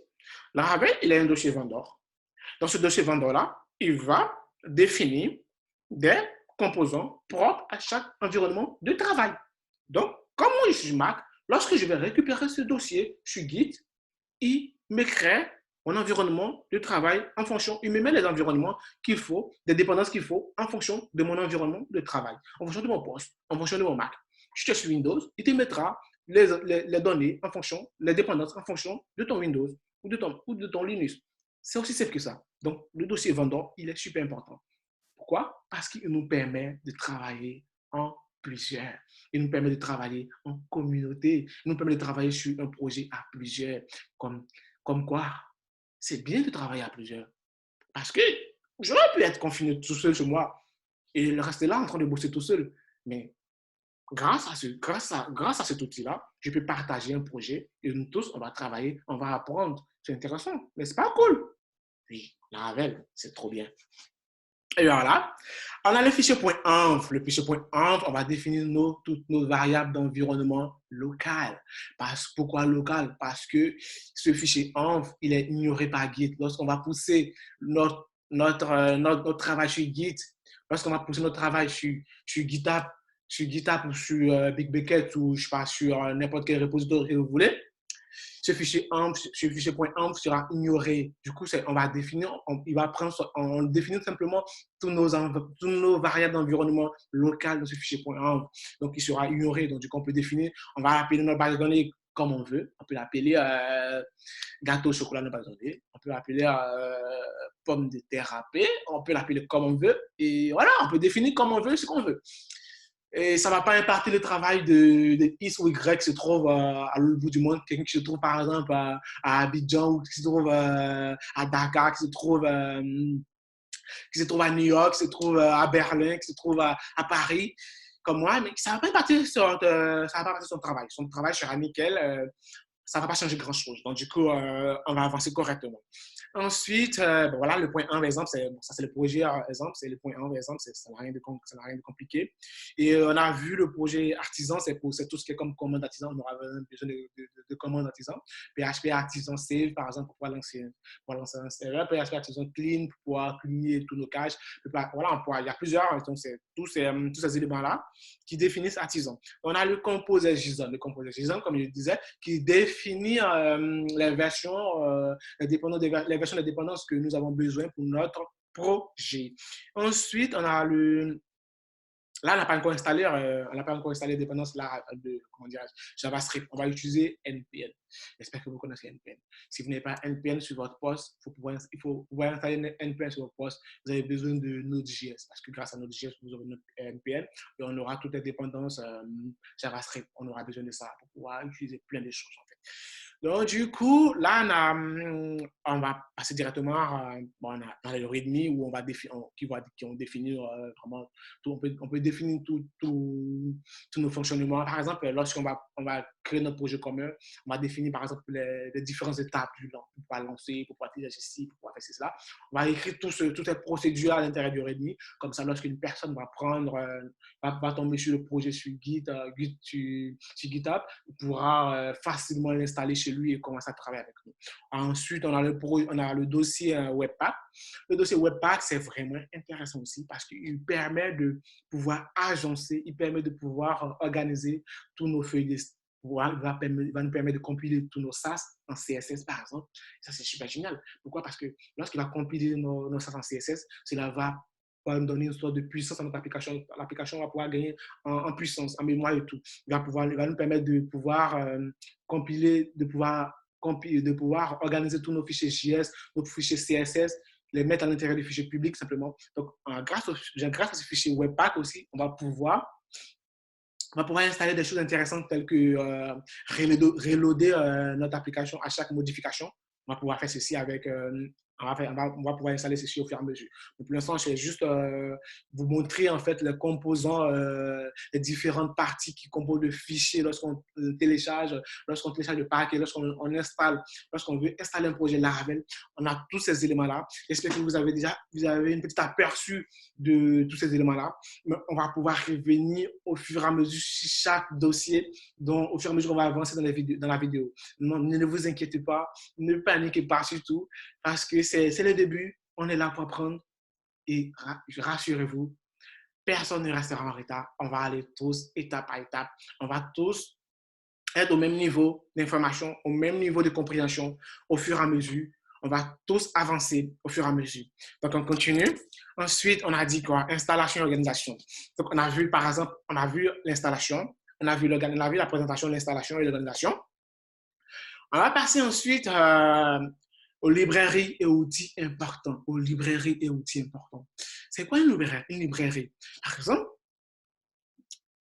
Laravel, il a un dossier vendor. Dans ce dossier vendor-là, il va définir des composants propres à chaque environnement de travail. Donc, comme moi, je suis Mac, lorsque je vais récupérer ce dossier sur Git, il me crée mon environnement de travail en fonction, il me met les environnements qu'il faut, des dépendances qu'il faut en fonction de mon environnement de travail, en fonction de mon poste, en fonction de mon Mac. Si tu es sur Windows, il te mettra les données en fonction, les dépendances en fonction de ton Windows ou de ton Linux. C'est aussi simple que ça. Donc, le dossier vendor, il est super important. Pourquoi? Parce qu'il nous permet de travailler en plusieurs. Il nous permet de travailler en communauté. Il nous permet de travailler sur un projet à plusieurs. Comme quoi, c'est bien de travailler à plusieurs. Parce que j'aurais pu être confiné tout seul chez moi et rester là en train de bosser tout seul. Mais grâce à cet outil-là, je peux partager un projet et nous tous, on va travailler, on va apprendre. C'est intéressant, mais c'est pas cool. Oui, la Ravel, c'est trop bien. Et voilà. On a le fichier .env. Le fichier .env, on va définir toutes nos variables d'environnement local. Pourquoi local? Parce que ce fichier env, il est ignoré par Git. Lorsqu'on va pousser notre travail sur Git, lorsqu'on va pousser notre travail sur GitHub ou sur BigBucket ou je sais pas, sur n'importe quel repository que vous voulez, ce fichier .env sera ignoré. Du coup, on va définir, on définit simplement tous nos variables d'environnement local de ce fichier .env. Donc, il sera ignoré. Donc, du coup, on peut définir, on va appeler notre base de données comme on veut. On peut l'appeler gâteau au chocolat de base de données. On peut l'appeler pomme de terre râpée. On peut l'appeler comme on veut. Et voilà, on peut définir comme on veut ce qu'on veut. Et ça ne va pas impacter le travail de X ou Y qui se trouve à l'autre bout du monde, quelqu'un qui se trouve par exemple à Abidjan ou qui se trouve à Dakar, qui se trouve à New York, qui se trouve à Berlin, qui se trouve à Paris, comme moi, mais ça ne va pas impacter son travail. Son travail sera nickel, ça ne va pas changer grand-chose. Donc, du coup, on va avancer correctement. Ensuite, bon, voilà, le point 1, par exemple, ça c'est le projet, exemple, c'est le point 1, par exemple, ça n'a rien de compliqué. Et on a vu le projet artisan, c'est tout ce qui est comme commande artisan, on aura besoin de commandes artisan. PHP artisan save, par exemple, pour lancer un serveur, PHP artisan clean, pour pouvoir cleaner tous nos caches. Voilà, il y a plusieurs, donc c'est tous ces éléments-là qui définissent artisan. On a le composé JSON. Le composé JSON, comme je le disais, qui définit les versions, les versions de dépendance que nous avons besoin pour notre projet. Ensuite, on a là, on n'a pas encore installé, la dépendance là, comment dire, JavaScript. On va utiliser NPM. J'espère que vous connaissez NPM. Si vous n'avez pas NPM sur votre poste, il faut pouvoir installer NPM sur votre poste. Vous avez besoin de Node.js parce que grâce à Node.js, vous aurez notre NPM et on aura toutes les dépendances JavaScript. On aura besoin de ça pour pouvoir utiliser plein de choses en fait. Donc, du coup, là, on va passer directement dans le README où on va qui ont définir vraiment tout, on peut définir tous nos fonctionnements. Par exemple, lorsqu'on va créer notre projet commun, on va définir par exemple les différentes étapes pour pouvoir lancer, pour pouvoir télécharger ceci, pour pouvoir faire cela. On va écrire toutes ces procédures à l'intérieur du README. Comme ça, lorsqu'une personne va tomber sur le projet sur GitHub, il pourra facilement l'installer chez lui et commencer à travailler avec nous. Ensuite, on a le dossier Webpack. Le dossier Webpack, c'est vraiment intéressant aussi parce qu'il permet de pouvoir agencer, il permet de pouvoir organiser tous nos feuilles de va nous permettre de compiler tous nos SAS en CSS, par exemple. Ça, c'est super génial. Pourquoi? Parce que lorsqu'il va compiler nos SAS en CSS, cela va nous donner une sorte de puissance à notre application. L'application va pouvoir gagner en puissance, en mémoire et tout. Il va nous permettre de pouvoir compiler, de pouvoir organiser tous nos fichiers JS, nos fichiers CSS, les mettre à l'intérieur du fichier public simplement. Donc, grâce à ce fichier Webpack aussi, on va pouvoir On va pouvoir installer des choses intéressantes telles que reloader notre application à chaque modification. On va pouvoir faire ceci avec, on va pouvoir installer ceci au fur et à mesure. Donc, pour l'instant, je vais juste vous montrer en fait les composants, les différentes parties qui composent le fichier lorsqu'on télécharge le paquet, lorsqu'on installe, lorsqu'on veut installer un projet Laravel. On a tous ces éléments-là. J'espère que vous avez une petite aperçu de tous ces éléments-là. On va pouvoir revenir au fur et à mesure sur chaque dossier, donc au fur et à mesure qu'on va avancer dans la vidéo. Non, ne vous inquiétez pas, ne paniquez pas surtout, parce que c'est le début, on est là pour apprendre et rassurez-vous, personne ne restera en retard. On va aller tous étape par étape. On va tous être au même niveau d'information, au même niveau de compréhension au fur et à mesure. On va tous avancer au fur et à mesure. Donc, on continue. Ensuite, on a dit quoi? Installation et organisation. Donc, on a vu, par exemple, on a vu l'installation, on a vu la présentation de l'installation et l'organisation. On va passer ensuite aux librairies et outils importants. Aux librairies et outils importants. C'est quoi une librairie? Par exemple,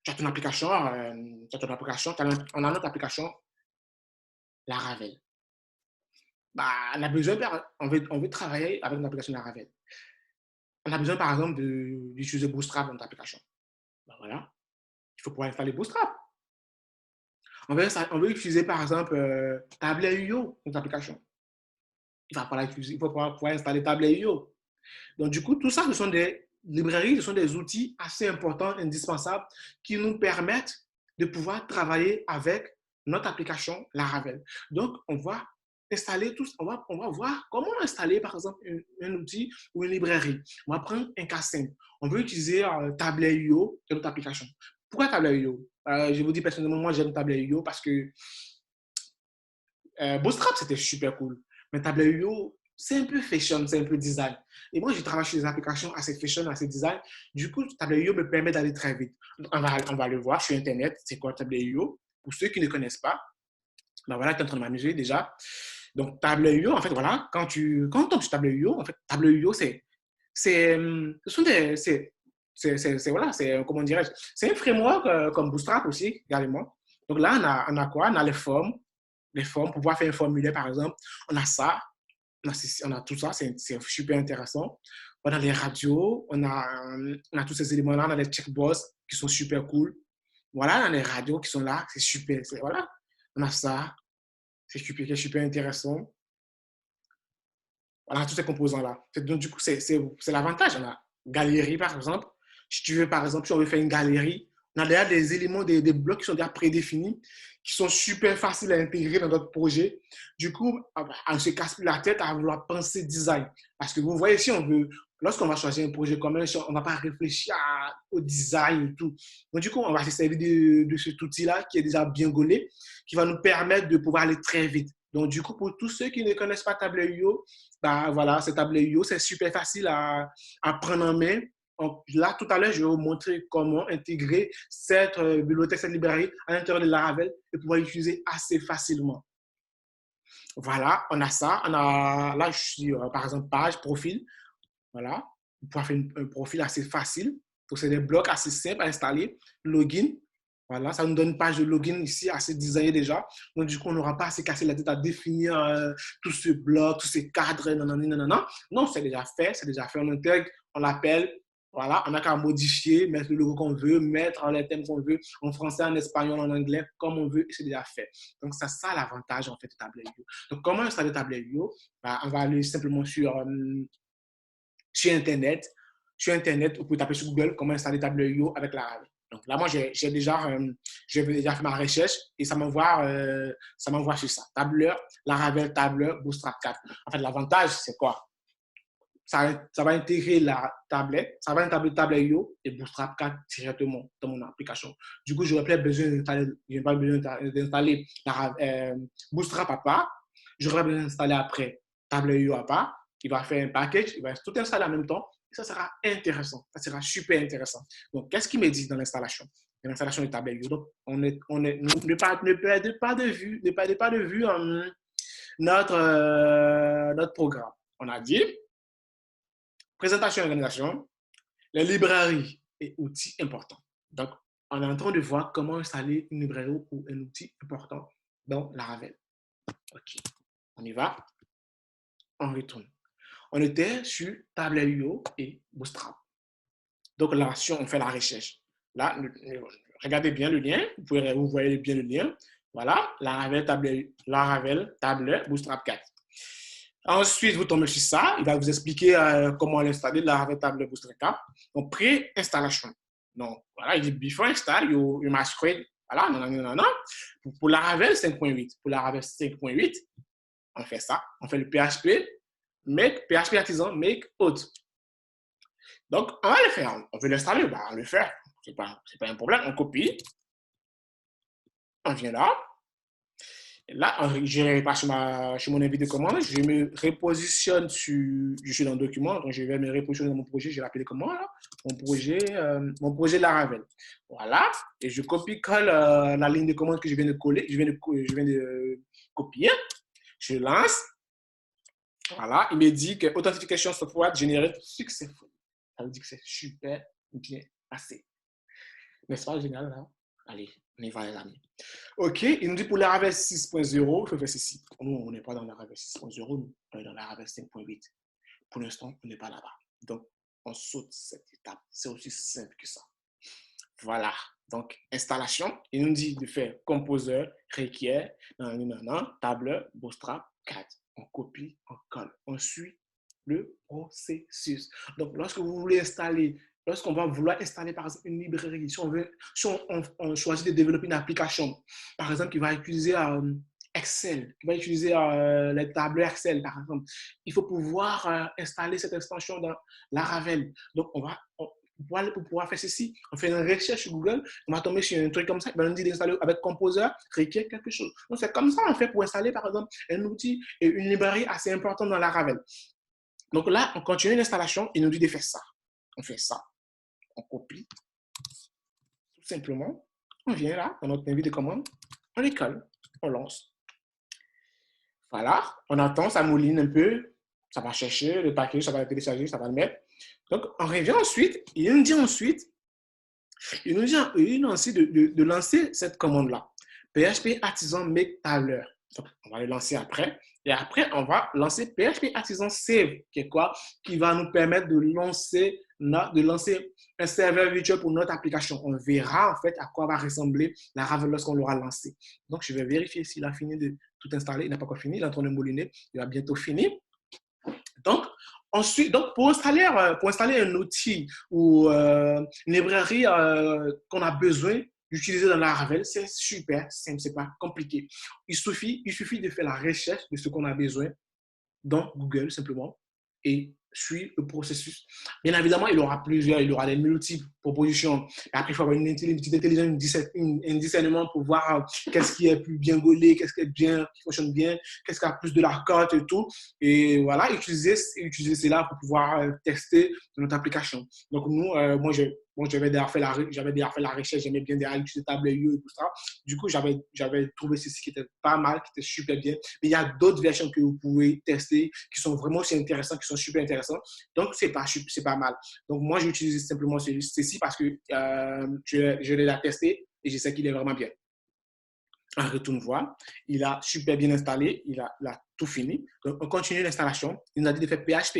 tu as ton application, on a notre application Laravel. Bah, on veut travailler avec une application Laravel. On a besoin, par exemple, d'utiliser Bootstrap dans notre application. Ben voilà, il faut pouvoir installer Bootstrap. On veut utiliser, par exemple, Tablet.io dans notre application. Il faut pouvoir installer Tablet.io. Donc, du coup, tout ça, ce sont des librairies, ce sont des outils assez importants, indispensables, qui nous permettent de pouvoir travailler avec notre application Laravel. Donc, on va installer tout, on va voir comment installer, par exemple, un outil ou une librairie. On va prendre un cas simple. On veut utiliser Tablet.io dans notre application. Pourquoi Tablet.io? Je vous dis personnellement, moi, j'aime Tablet.io parce que Bootstrap, c'était super cool. Mais Tableau, c'est un peu fashion, c'est un peu design. Et moi, je travaille sur des applications assez fashion, assez design. Du coup, Tableau me permet d'aller très vite. On va le voir sur Internet, c'est quoi Tableau. Pour ceux qui ne connaissent pas, ben voilà, tu es en train de m'amuser déjà. Donc, Tableau, en fait, voilà, quand on tombe sur Tableau, en fait, Tableau, ce sont des, voilà, comment dirais-je, c'est un framework comme Bootstrap aussi, également. Donc là, on a quoi? On a les formes, pour pouvoir faire un formulaire, par exemple. On a ça, on a tout ça, c'est super intéressant. On a les radios, on a tous ces éléments-là, on a les checkbox qui sont super cool. Voilà, on a les radios qui sont là, c'est super, voilà. On a ça, c'est super intéressant. Voilà, tous ces composants-là. Donc, du coup, c'est l'avantage. On a galerie, par exemple. Si tu veux, par exemple, si on veut faire une galerie, on a déjà des éléments, des blocs qui sont déjà prédéfinis, qui sont super faciles à intégrer dans notre projet. Du coup, on ne se casse plus la tête à vouloir penser design. Parce que vous voyez, si on veut, lorsqu'on va choisir un projet commun, on ne va pas réfléchir au design et tout. Donc, du coup, on va se servir de cet outil-là qui est déjà bien gaulé, qui va nous permettre de pouvoir aller très vite. Donc, du coup, pour tous ceux qui ne connaissent pas Tableau, bah, voilà, ce Tableau, c'est super facile à prendre en main. Donc, là, tout à l'heure, je vais vous montrer comment intégrer cette bibliothèque, cette librairie à l'intérieur de Laravel et pouvoir l'utiliser assez facilement. Voilà, on a ça. Là, je suis, par exemple, page, profil. Voilà, vous pouvez faire un profil assez facile. Donc, c'est des blocs assez simples à installer. Login. Voilà, ça nous donne une page de login ici assez designée déjà. Donc, du coup, on n'aura pas à se casser la tête à définir tout ce bloc, tous ces cadres. Non, non, non, non, non. Non, c'est déjà fait. C'est déjà fait. On intègre, on l'appelle. Voilà, on n'a qu'à modifier, mettre le logo qu'on veut, mettre les thèmes qu'on veut, en français, en espagnol, en anglais, comme on veut, et c'est déjà fait. Donc, c'est ça l'avantage en fait de Tableau. Donc, comment installer Tableau? Bah, on va aller simplement sur Internet. Sur Internet, vous pouvez taper sur Google comment installer Tableau avec Laravel. Donc là, moi, j'ai déjà fait ma recherche et ça m'envoie sur ça. Tableur, Laravel, Tableur, Bootstrap 4. En fait, l'avantage, c'est quoi? Ça va intégrer la tablette, ça va intégrer Tableau et Bootstrap 4 directement dans mon application. Du coup, je n'aurai pas besoin d'installer Bootstrap à part. J'aurais besoin d'installer après Tableau à part. Il va faire un package, il va tout installer en même temps. Et ça sera intéressant, ça sera super intéressant. Donc, qu'est-ce qu'il me dit dans l'installation? L'installation de Tableau. Donc, ne perdez pas de vue, notre programme. On a dit présentation et organisation, les librairies et outils importants. Donc, on est en train de voir comment installer une librairie ou un outil important dans Laravel. OK, on y va, on retourne. On était sur Tableau et Bootstrap. Donc là, si on fait la recherche, là, regardez bien le lien, vous voyez bien le lien. Voilà, Laravel Tableau Bootstrap 4. Ensuite, vous tombez sur ça, il va vous expliquer comment l'installer, Laravel Tableau Bootstrap 4. Donc, pré-installation. Donc, voilà, il dit before install, you must create. Voilà, non. Pour Laravel 5.8, pour Laravel 5.8, on fait ça. On fait le PHP, PHP artisan, make autre. Donc, on va le faire. On veut l'installer, bah, on va le faire. C'est pas un problème. On copie. On vient là. Et là, je ne vais pas sur mon invité de commande. Je me repositionne je suis dans le document. Donc, je vais me repositionner dans mon projet. Je vais l'appeler comment là? Mon projet Laravel. Voilà. Et je copie-colle la ligne de commande que je viens de coller. Je viens de copier. Je lance. Voilà. Il me dit que Authentication Software Generate Successful. Ça veut dire que c'est super bien passé. N'est-ce pas génial là? Allez, on y va les amis. OK, il nous dit pour Laravel 6.0, il faut faire ceci. Nous, on n'est pas dans Laravel 6.0, nous, on est dans Laravel 5.8. Pour l'instant, on n'est pas là-bas. Donc, on saute cette étape. C'est aussi simple que ça. Voilà. Donc, installation. Il nous dit de faire Composer, requiert, Tableau, Bootstrap 4. On copie, on colle. On suit le processus. Donc, lorsqu'on va vouloir installer, par exemple, une librairie, si on choisit de développer une application, par exemple, qui va utiliser Excel, qui va utiliser les tableaux Excel, par exemple, il faut pouvoir installer cette extension dans Laravel. Donc, pour pouvoir faire ceci, on fait une recherche sur Google, on va tomber sur un truc comme ça, on nous dit d'installer avec Composer, requiert quelque chose. Donc, c'est comme ça, on fait pour installer, par exemple, un outil et une librairie assez importante dans Laravel. Donc là, on continue l'installation, il nous dit de faire ça. On fait ça. On copie. Tout simplement. On vient là, dans notre invité de commande, on les colle, on lance. Voilà, on attend, ça mouline un peu, ça va chercher le paquet, ça va le télécharger, ça va le mettre. Donc, on revient ensuite, il nous dit ensuite de lancer cette commande-là. PHP Artisan Make Tableur. Donc, on va le lancer après. Et après, on va lancer PHP Artisan Save, qui est quoi? Qui va nous permettre de lancer un serveur virtuel pour notre application. On verra en fait à quoi va ressembler Laravel lorsqu'on l'aura lancé. Donc, je vais vérifier s'il a fini de tout installer. Il n'a pas encore fini, il est en train de mouliner. Il va bientôt finir. Donc, ensuite, pour installer un outil ou une librairie qu'on a besoin d'utiliser dans Laravel, c'est super simple, c'est pas compliqué. Il suffit de faire la recherche de ce qu'on a besoin dans Google simplement et suivre le processus. Bien évidemment, il aura des multiples propositions. Après, il faut avoir une petite intelligence, un discernement pour voir qu'est-ce qui est plus bien gaulé, qu'est-ce qui fonctionne bien, qu'est-ce qui a plus de la cote et tout. Et voilà, utiliser cela pour pouvoir tester notre application. Donc, moi, j'avais déjà fait la recherche, j'aimais bien déjà utiliser Tableau et tout ça. Du coup, j'avais trouvé ceci qui était pas mal, qui était super bien. Mais il y a d'autres versions que vous pouvez tester qui sont vraiment aussi intéressantes, qui sont super intéressantes. Donc, c'est pas mal. Donc, moi, j'ai utilisé simplement ceci parce que je l'ai testé et je sais qu'il est vraiment bien. Un retourne voir, il a super bien installé, il a tout fini. Donc, on continue l'installation. Il nous a dit de faire PHP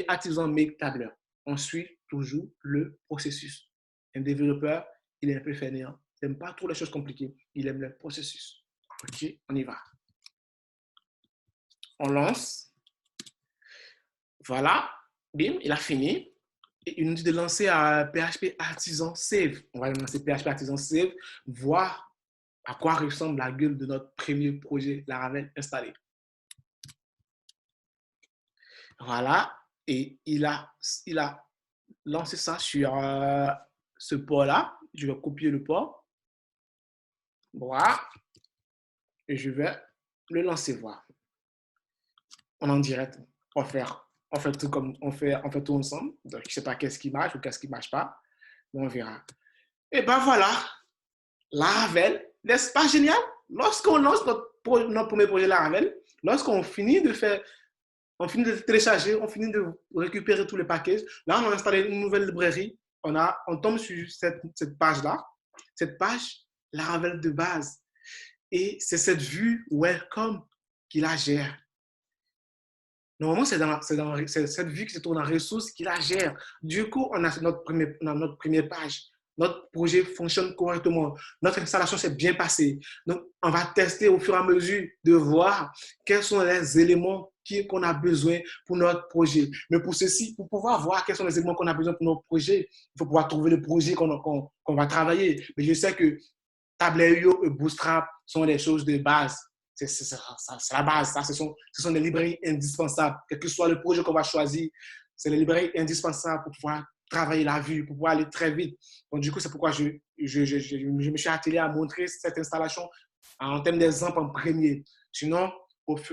Artisan Make Tableur. On suit toujours le processus. Un développeur, il est un peu fainéant. Il n'aime pas trop les choses compliquées. Il aime le processus. OK, on y va. On lance. Voilà, bim, il a fini. Et il nous dit de lancer PHP Artisan Save. On va lancer PHP Artisan Save, voir à quoi ressemble la gueule de notre premier projet Laravel installé. Voilà, et il a lancé ça sur ce port-là. Je vais copier le port. Voilà, et je vais le lancer voir. On est en direct, on fait tout comme on fait tout ensemble. Donc, je ne sais pas qu'est-ce qui marche ou qu'est-ce qui ne marche pas. Mais on verra. Et ben voilà, Laravel, n'est-ce pas génial? Lorsqu'on lance notre premier projet Laravel, lorsqu'on finit de télécharger, on finit de récupérer tous les packages, là, on a installé une nouvelle librairie on tombe sur cette page-là. Cette page, Laravel de base. Et c'est cette vue Welcome qui la gère. Normalement, c'est cette vue qui se trouve en ressources qui la gère. Du coup, on a notre première page. Notre projet fonctionne correctement. Notre installation s'est bien passée. Donc, on va tester au fur et à mesure de voir quels sont les éléments qu'on a besoin pour notre projet. Mais pour ceci, pour pouvoir voir quels sont les éléments qu'on a besoin pour notre projet, il faut pouvoir trouver le projet qu'on va travailler. Mais je sais que Tableau et Bootstrap sont des choses de base. C'est la base. Ça, ce sont des librairies indispensables. Quel que soit le projet qu'on va choisir, c'est les librairies indispensables pour pouvoir travailler la vue, pour pouvoir aller très vite. Donc, du coup, c'est pourquoi je me suis attelé à montrer cette installation en termes d'exemple en premier. Sinon,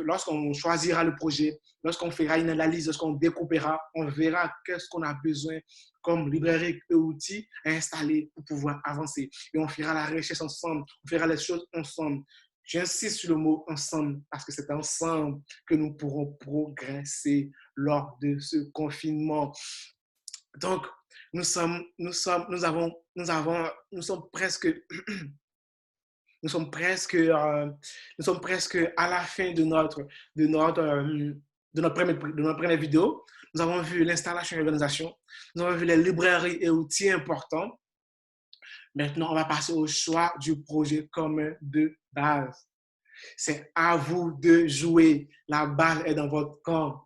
lorsqu'on choisira le projet, lorsqu'on fera une analyse, lorsqu'on découpera, on verra qu'est-ce qu'on a besoin comme librairie et outils à installer pour pouvoir avancer. Et on fera la recherche ensemble, on fera les choses ensemble. J'insiste sur le mot ensemble parce que c'est ensemble que nous pourrons progresser lors de ce confinement. Donc, nous sommes presque nous sommes presque à la fin de notre, de notre première vidéo. Nous avons vu l'installation et l'organisation. Nous avons vu les librairies et outils importants. Maintenant, on va passer au choix du projet commun de base. C'est à vous de jouer. La balle est dans votre camp.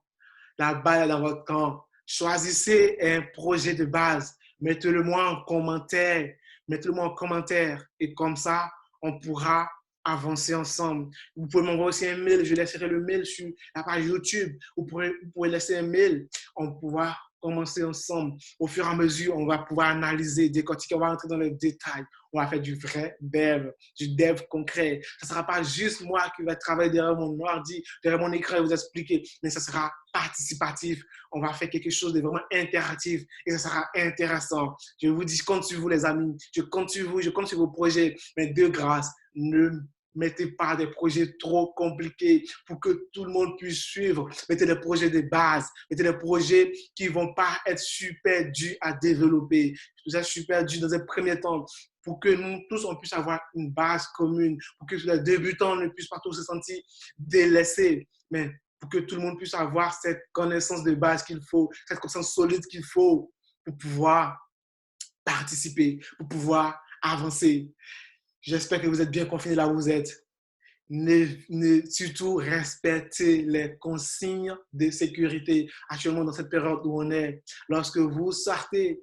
La balle est dans votre camp. Choisissez un projet de base. Mettez-le moi en commentaire. Mettez-le moi en commentaire. Et comme ça, on pourra avancer ensemble. Vous pouvez m'envoyer aussi un mail. Je laisserai le mail sur la page YouTube. Vous pouvez laisser un mail. On pourra commencer ensemble. Au fur et à mesure, on va pouvoir analyser, décortiquer, on va entrer dans les détails. On va faire du vrai dev, du dev concret. Ce ne sera pas juste moi qui vais travailler derrière mon ordi, derrière mon écran et vous expliquer, mais ce sera participatif. On va faire quelque chose de vraiment interactif et ce sera intéressant. Je vous dis, je compte sur vous, les amis. Je compte sur vous, je compte sur vos projets. Mais de grâce, ne mettez pas des projets trop compliqués pour que tout le monde puisse suivre. Mettez des projets de base. Mettez des projets qui ne vont pas être super durs à développer. Tout ça super dur dans un premier temps pour que nous tous, on puisse avoir une base commune, pour que les débutants ne puissent pas tous se sentir délaissés, mais pour que tout le monde puisse avoir cette connaissance de base qu'il faut, cette connaissance solide qu'il faut pour pouvoir participer, pour pouvoir avancer. J'espère que vous êtes bien confinés là où vous êtes. Surtout, respectez les consignes de sécurité actuellement dans cette période où on est. Lorsque vous sortez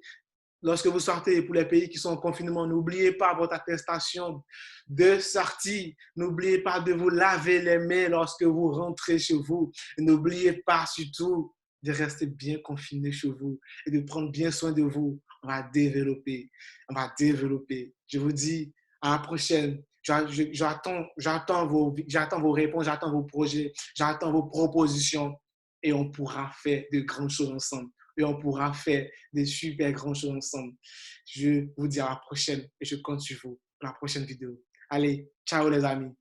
pour les pays qui sont en confinement, n'oubliez pas votre attestation de sortie. N'oubliez pas de vous laver les mains lorsque vous rentrez chez vous. N'oubliez pas surtout de rester bien confiné chez vous et de prendre bien soin de vous. On va développer. Je vous dis à la prochaine. J'attends vos réponses, j'attends vos projets, j'attends vos propositions et on pourra faire de grandes choses ensemble. Et on pourra faire des super grandes choses ensemble. Je vous dis à la prochaine et je compte sur vous pour la prochaine vidéo. Allez, ciao les amis.